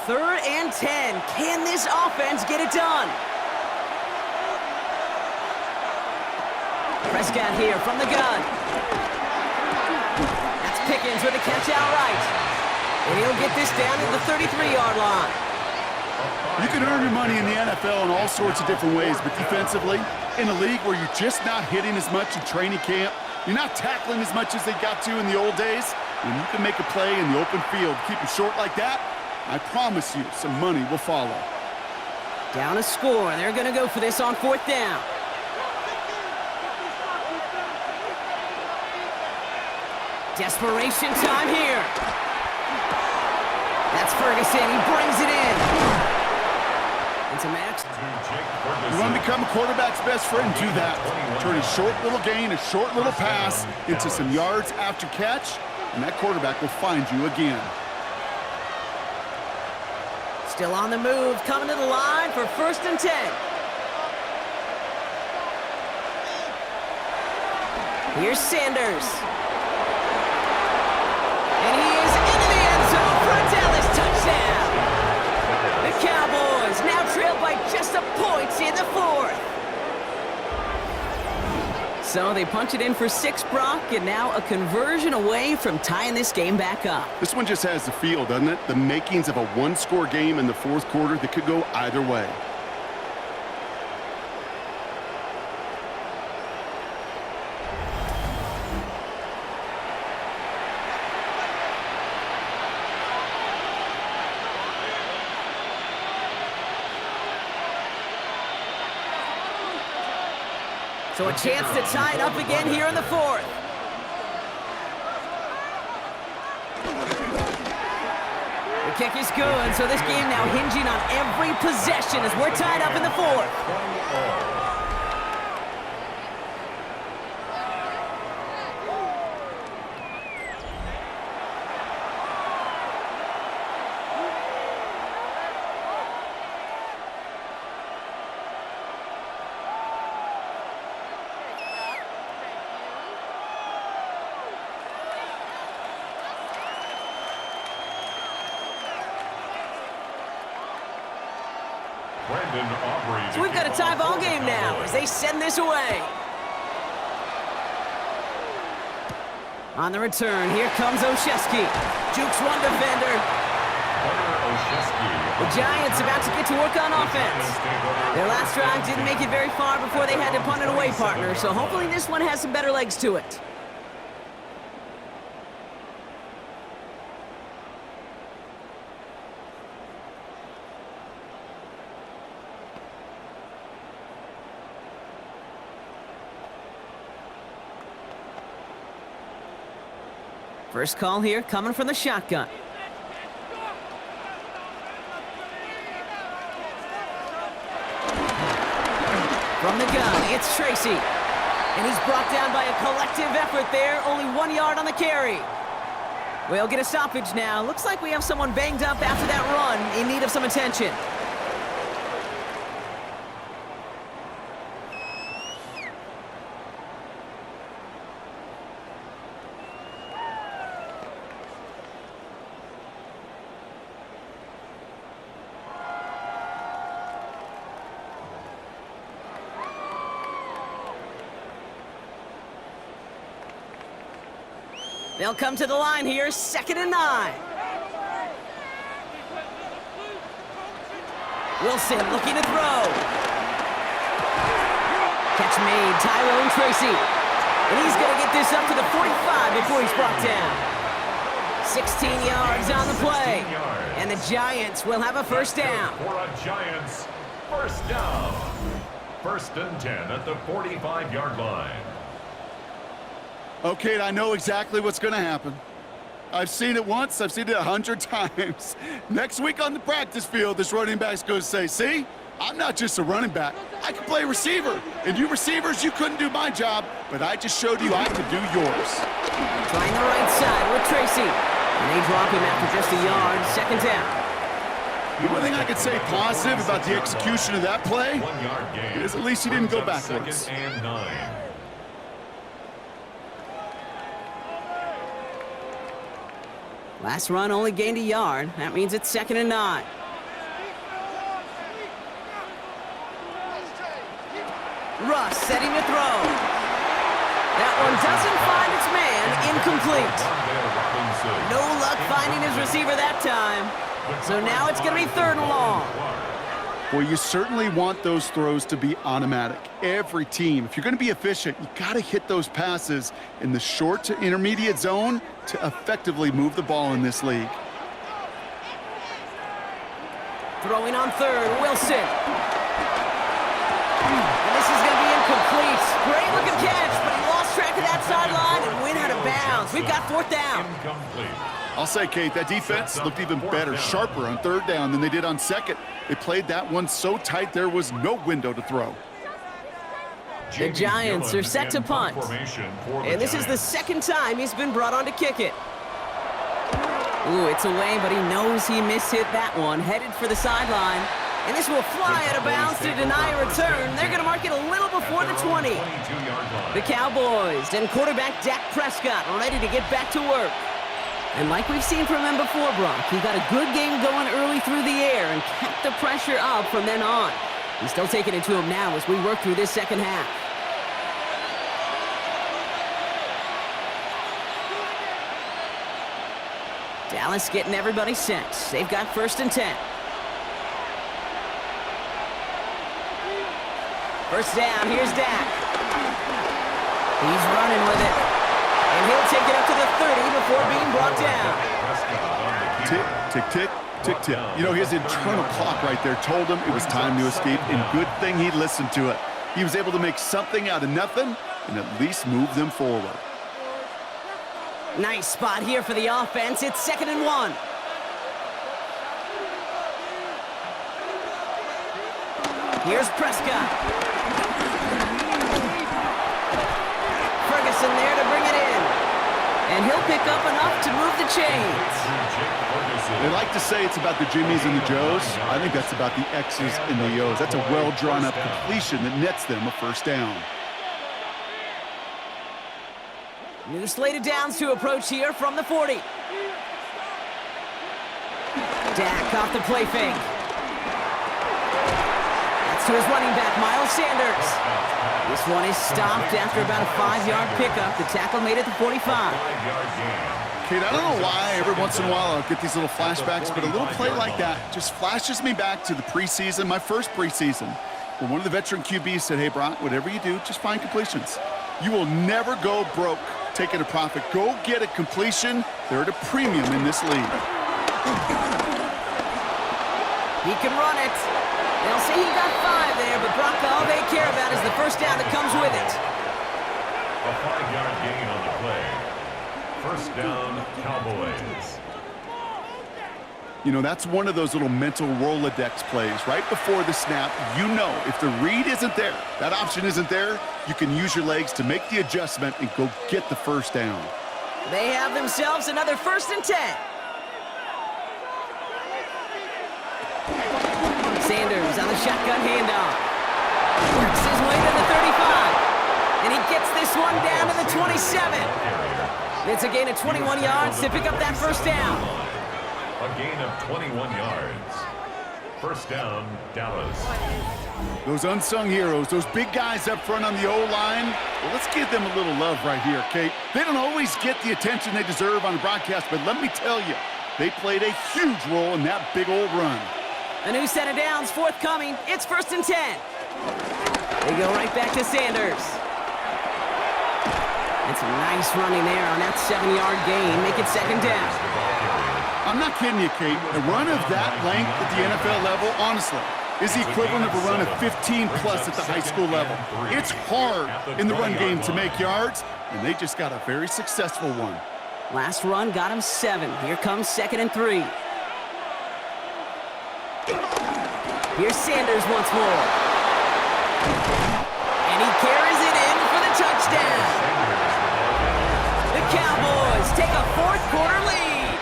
Third and 10. Can this offense get it done? Prescott here from the gun. That's Pickens with a catch outright. And he'll get this down at the 33-yard line. You can earn your money in the NFL in all sorts of different ways, but defensively, in a league where you're just not hitting as much in training camp, you're not tackling as much as they got to in the old days, when you can make a play in the open field, keep it short like that, I promise you some money will follow. Down a score. They're going to go for this on fourth down. Desperation time here. That's Ferguson. He brings it in. Into Max. You want to become a quarterback's best friend? Do that. Turn a short little gain, a short little pass into some yards after catch, and that quarterback will find you again. Still on the move, coming to the line for first and 10. Here's Sanders. And he is into the end zone for a Dallas touchdown. The Cowboys now trail by just a point in the fourth. So they punch it in for 6, Brock, and now a conversion away from tying this game back up. This one just has the feel, doesn't it? The makings of a one-score game in the fourth quarter that could go either way. So a chance to tie it up again here in the fourth. The kick is good, so this game now hinging on every possession as we're tied up in the fourth. Brandon Aubrey. So we've got a tie ball game now as they send this away. On the return, here comes Olszewski. Jukes one defender. The Giants about to get to work on offense. Their last drive didn't make it very far before they had to punt it away, partner, so hopefully this one has some better legs to it. First call here coming from the shotgun. From the gun, it's Tracy. And he's brought down by a collective effort there. Only 1 yard on the carry. We'll get a stoppage now. Looks like we have someone banged up after that run in need of some attention. They'll come to the line here, 2nd and 9. Wilson looking to throw. Catch made, Tyrone Tracy. And he's going to get this up to the 45 before he's brought down. 16 yards on the play. And the Giants will have a first down. For a Giants first down. 1st and 10 at the 45-yard line. Okay, I know exactly what's going to happen. I've seen it once. I've seen it 100 times. Next week on the practice field, this running back's going to say, see, I'm not just a running back. I can play receiver. And you receivers, you couldn't do my job, but I just showed you I could do yours. Trying the right side with Tracy. And they drop him after just a yard, 2nd down. The one thing I could say positive about the execution of that play 1 yard gain is at least he didn't go backwards. 2nd and 9. Last run only gained a yard. That means it's 2nd and 9. Russ setting to throw. That one doesn't find its man. Incomplete. No luck finding his receiver that time. So now it's going to be 3rd and long. Well, you certainly want those throws to be automatic. Every team, if you're going to be efficient, you got to hit those passes in the short to intermediate zone to effectively move the ball in this league. Throwing on 3rd, Wilson. And this is going to be incomplete. Great looking catch, but he lost track of that sideline and went out of bounds. We've got 4th down. Incomplete. I'll say, Kate, that defense looked even better, sharper on 3rd down than they did on 2nd. They played that one so tight there was no window to throw. The Giants are set to punt. And this is the 2nd time he's been brought on to kick it. Ooh, it's away, but he knows he mishit that one. Headed for the sideline. And this will fly out of bounds to deny a return. They're going to mark it a little before the 20. The Cowboys and quarterback Dak Prescott ready to get back to work. And like we've seen from him before, Brock, he got a good game going early through the air and kept the pressure up from then on. He's still taking it to him now as we work through this 2nd half. Dallas getting everybody set. They've got 1st and 10. First down, here's Dak. He's running with it. And he'll take it up to the 30 before being brought down. Tick, tick, tick, tick, tick. You know, his internal clock right there told him it was time to escape, and good thing he listened to it. He was able to make something out of nothing and at least move them forward. Nice spot here for the offense. It's 2nd and 1. Here's Prescott. Ferguson there to bring it in. And he'll pick up enough to move the chains. They like to say it's about the Jimmies and the Joes. I think that's about the X's and the O's. That's a well-drawn-up completion that nets them a 1st down. New slated downs to approach here from the 40. Dak off the play fake. to his running back, Miles Sanders. This one is stopped after about a 5-yard pickup. The tackle made it to 45. 5-yard gain. Kate, I don't know why every once in a while I'll get these little flashbacks, but a little play like that just flashes me back to the preseason, my first preseason, when one of the veteran QBs said, hey, Brock, whatever you do, just find completions. You will never go broke taking a profit. Go get a completion. They're at a premium in this league. He can run it. They'll say he got 5 there, but Brock, all they care about is the first down that comes with it. A 5-yard gain on the play. First down, Cowboys. You know, that's one of those little mental Rolodex plays. Right before the snap, you know if the read isn't there, that option isn't there, you can use your legs to make the adjustment and go get the first down. They have themselves another 1st and 10. Sanders on the shotgun handoff. Works his way to the 35. And he gets this one down to the 27. It's a gain of 21 yards to pick up that first down. A gain of 21 yards. First down, Dallas. Those unsung heroes, those big guys up front on the O-line, well, let's give them a little love right here, Kate. They don't always get the attention they deserve on the broadcast, but let me tell you, they played a huge role in that big old run. A new set of downs forthcoming. It's 1st and 10. They go right back to Sanders. It's a nice running there on that 7-yard gain. Make it 2nd down. I'm not kidding you, Kate. A run of that length at the NFL level, honestly, is the equivalent of a run of 15-plus at the high school level. It's hard in the run game to make yards, and they just got a very successful one. Last run got him 7. Here comes 2nd and 3. Here's Sanders once more. And he carries it in for the touchdown. The Cowboys take a 4th-quarter lead.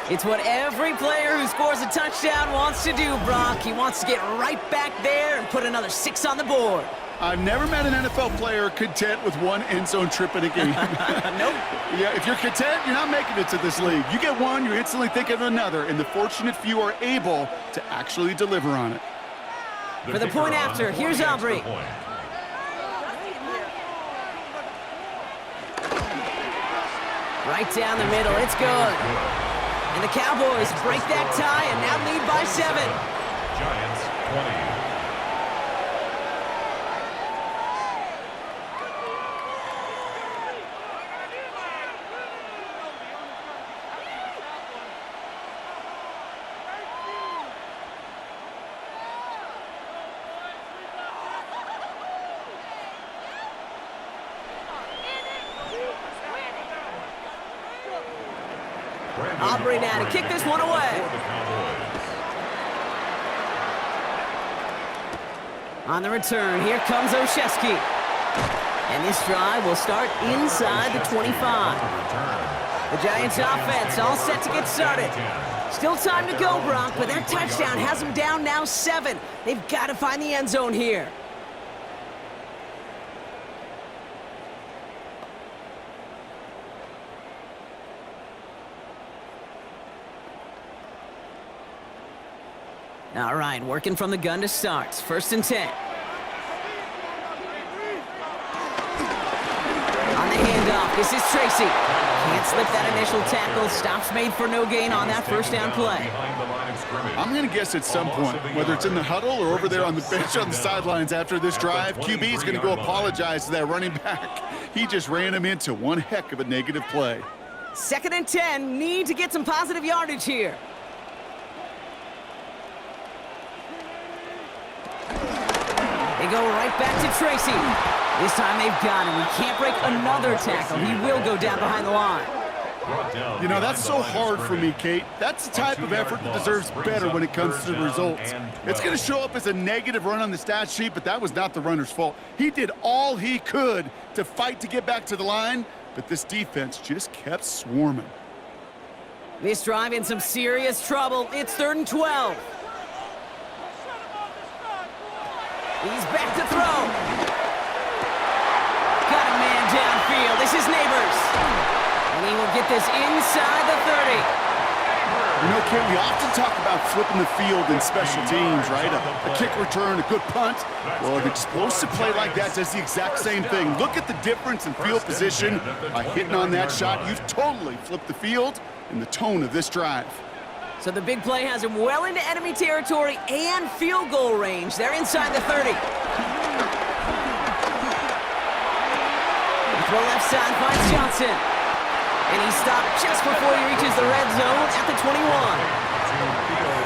It's what every player who scores a touchdown wants to do, Brock. He wants to get right back there and put another 6 on the board. I've never met an NFL player content with one end zone trip in a game. Nope. Yeah, if you're content, you're not making it to this league. You get one, you're instantly thinking of another, and the fortunate few are able to actually deliver on it. For the point after, here's Aubrey. Right down the middle, it's good. And the Cowboys break that tie and now lead by 7. Giants 20. Aubrey now to kick this one away. On the return, here comes Olszewski. And this drive will start inside the 25. The Giants offense all set to get started. Still time to go, Brock, but that touchdown has them down now 7. They've got to find the end zone here. All right, working from the gun to start. 1st and 10. On the handoff, this is Tracy. Can't slip that initial tackle. Stops made for no gain on that 1st down play. I'm going to guess at some point, whether it's in the huddle or over there on the bench on the sidelines after this drive, QB is going to go apologize to that running back. He just ran him into one heck of a negative play. 2nd and 10. Need to get some positive yardage here. They go right back to Tracy. This time they've got him. He can't break another tackle. He will go down behind the line. You know, that's so hard for me, Kate. That's the type of effort that deserves better when it comes to the results. It's going to show up as a negative run on the stat sheet, but that was not the runner's fault. He did all he could to fight to get back to the line, but this defense just kept swarming. This drive in some serious trouble. It's 3rd and 12. He's back to throw. Got a man downfield. This is Neighbors. And he will get this inside the 30. You know, Kate, we often talk about flipping the field in special teams, right? A kick return, a good punt. Well, an explosive play like that does the exact same thing. Look at the difference in field position. By hitting on that shot, you've totally flipped the field and the tone of this drive. So the big play has him well into enemy territory and field goal range. They're inside the 30. Throw left side, finds Johnson. And he's stopped just before he reaches the red zone at the 21.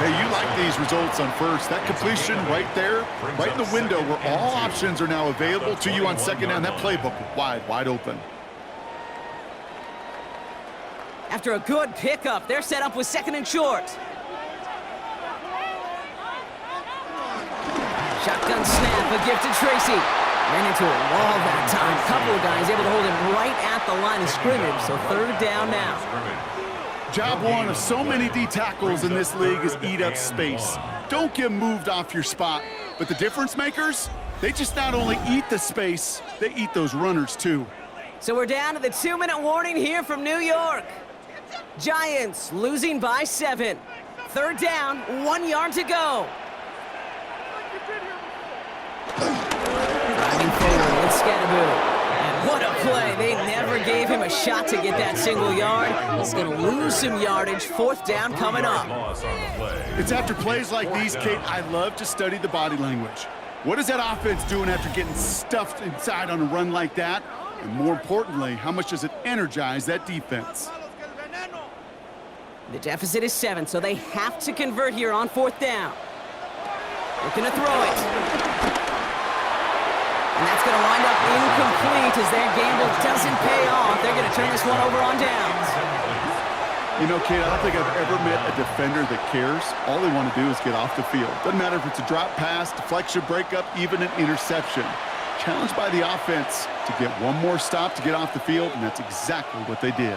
Hey, you like these results on first. That completion right there, right in the window where all options are now available to you on second down. That playbook wide open. After a good pickup, they're set up with second and short. Shotgun snap, a gift to Tracy. Ran into a wall that time. A couple of guys able to hold him right at the line of scrimmage, so third down now. Job one of so many D tackles in this league is eat up space. Don't get moved off your spot. But the difference makers, they just not only eat the space, they eat those runners too. So we're down to the 2-minute warning here from New York. Giants losing by 7. Third down, 1 yard to go. Driving forward with Scatteroo. And what a play. They never gave him a shot to get that single yard. He's going to lose some yardage. Fourth down coming up. It's after plays like these, Kate, I love to study the body language. What is that offense doing after getting stuffed inside on a run like that? And more importantly, how much does it energize that defense? The deficit is 7, so they have to convert here on fourth down. Looking to throw it. And that's going to wind up incomplete as their gamble doesn't pay off. They're going to turn this one over on downs. You know, Kate, I don't think I've ever met a defender that cares. All they want to do is get off the field. Doesn't matter if it's a drop pass, deflection, breakup, even an interception. Challenged by the offense to get one more stop to get off the field, and that's exactly what they did.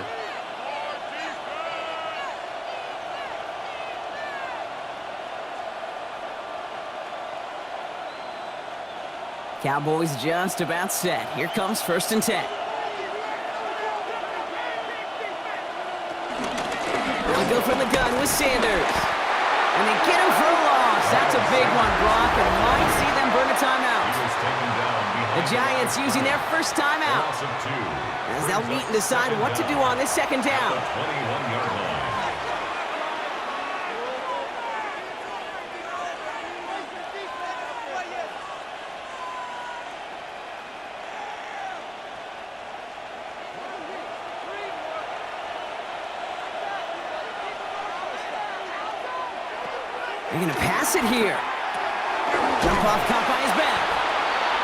Cowboys just about set. Here comes 1st and 10. They'll go from the gun with Sanders. And they get him for a loss. That's a big one, Brock, and might see them burn a timeout. The Giants using their first timeout as they'll meet and decide what to do on this second down. They're going to pass it here. Jump off, caught by his back.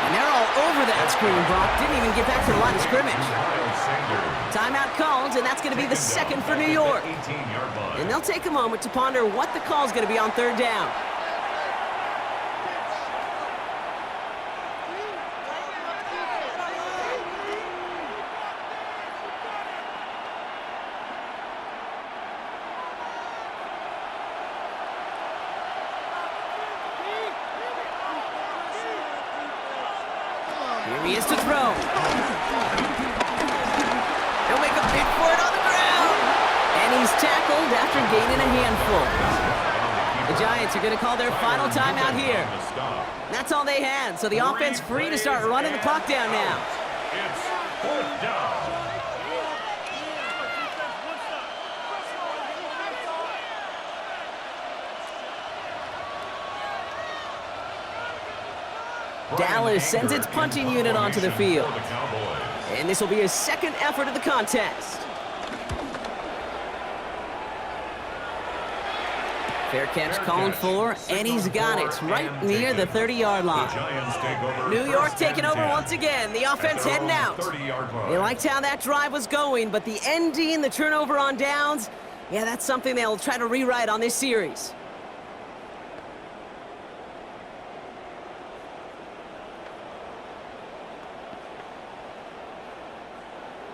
And they're all over that screen, Brock. Didn't even get back to the line of scrimmage. Timeout called, and that's going to be the second for New York. And they'll take a moment to ponder what the call is going to be on third down. Here he is to throw. He'll make a big for it on the ground. And he's tackled after gaining a handful. The Giants are going to call their final timeout here. That's all they had, so the offense free to start running the clock down now. It's fourth down. Dallas sends its punting unit onto the field. And this will be his second effort of the contest. Fair catch called for, and he's got it right near the 30-yard line. New York taking over once again. The offense heading out. They liked how that drive was going, but the ending, the turnover on downs, yeah, that's something they'll try to rewrite on this series.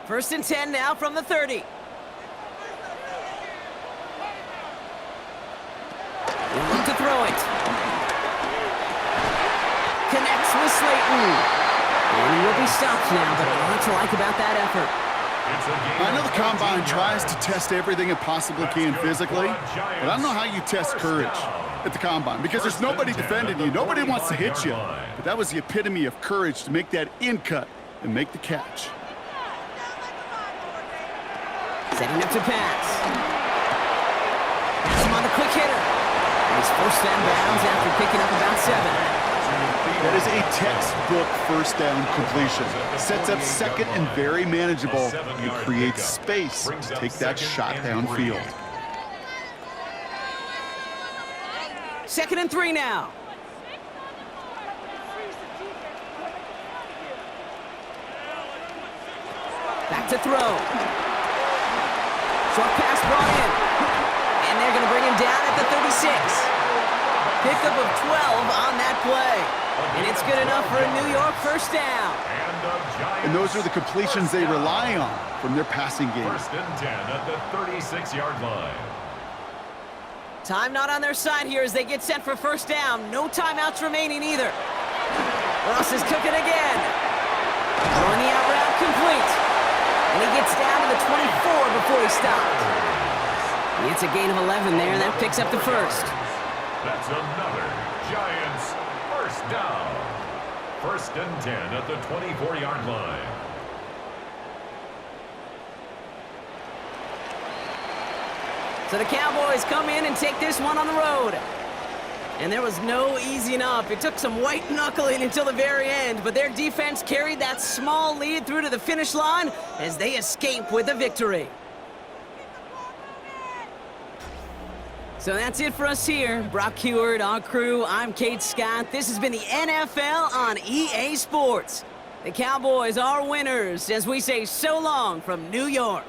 First and 10 now from the 30. He'll look to throw it. Connects with Slayton. And he will be stopped now, but a lot to like about that effort. I know the Combine tries to test everything it possibly can physically, but I don't know how you test courage at the Combine because there's nobody defending you. Nobody wants to hit you. But that was the epitome of courage to make that in cut and make the catch. Setting up to pass. Pass him on the quick hitter. And he's first down bounds after picking up about 7. That is a textbook first down completion. Sets up second and very manageable and creates space to take that shot downfield. 2nd and 3 now. Back to throw. Short pass brought in. And they're going to bring him down at the 36. Pickup of 12 on that play. And it's good enough for a New York first down. And those are the completions they rely on from their passing game. 1st and 10 at the 36-yard line. Time not on their side here as they get set for first down. No timeouts remaining either. Ross is cooking again. Throwing the out route complete. And he gets down to the 24 before he stopped. It's a gain of 11 there. That picks up the first. That's another Giants first down. 1st and 10 at the 24-yard line. So the Cowboys come in and take this one on the road. And there was no easing up. It took some white knuckling until the very end, but their defense carried that small lead through to the finish line as they escape with a victory. So that's it for us here. Brock Heward, our crew, I'm Kate Scott. This has been the NFL on EA Sports. The Cowboys are winners as we say so long from New York.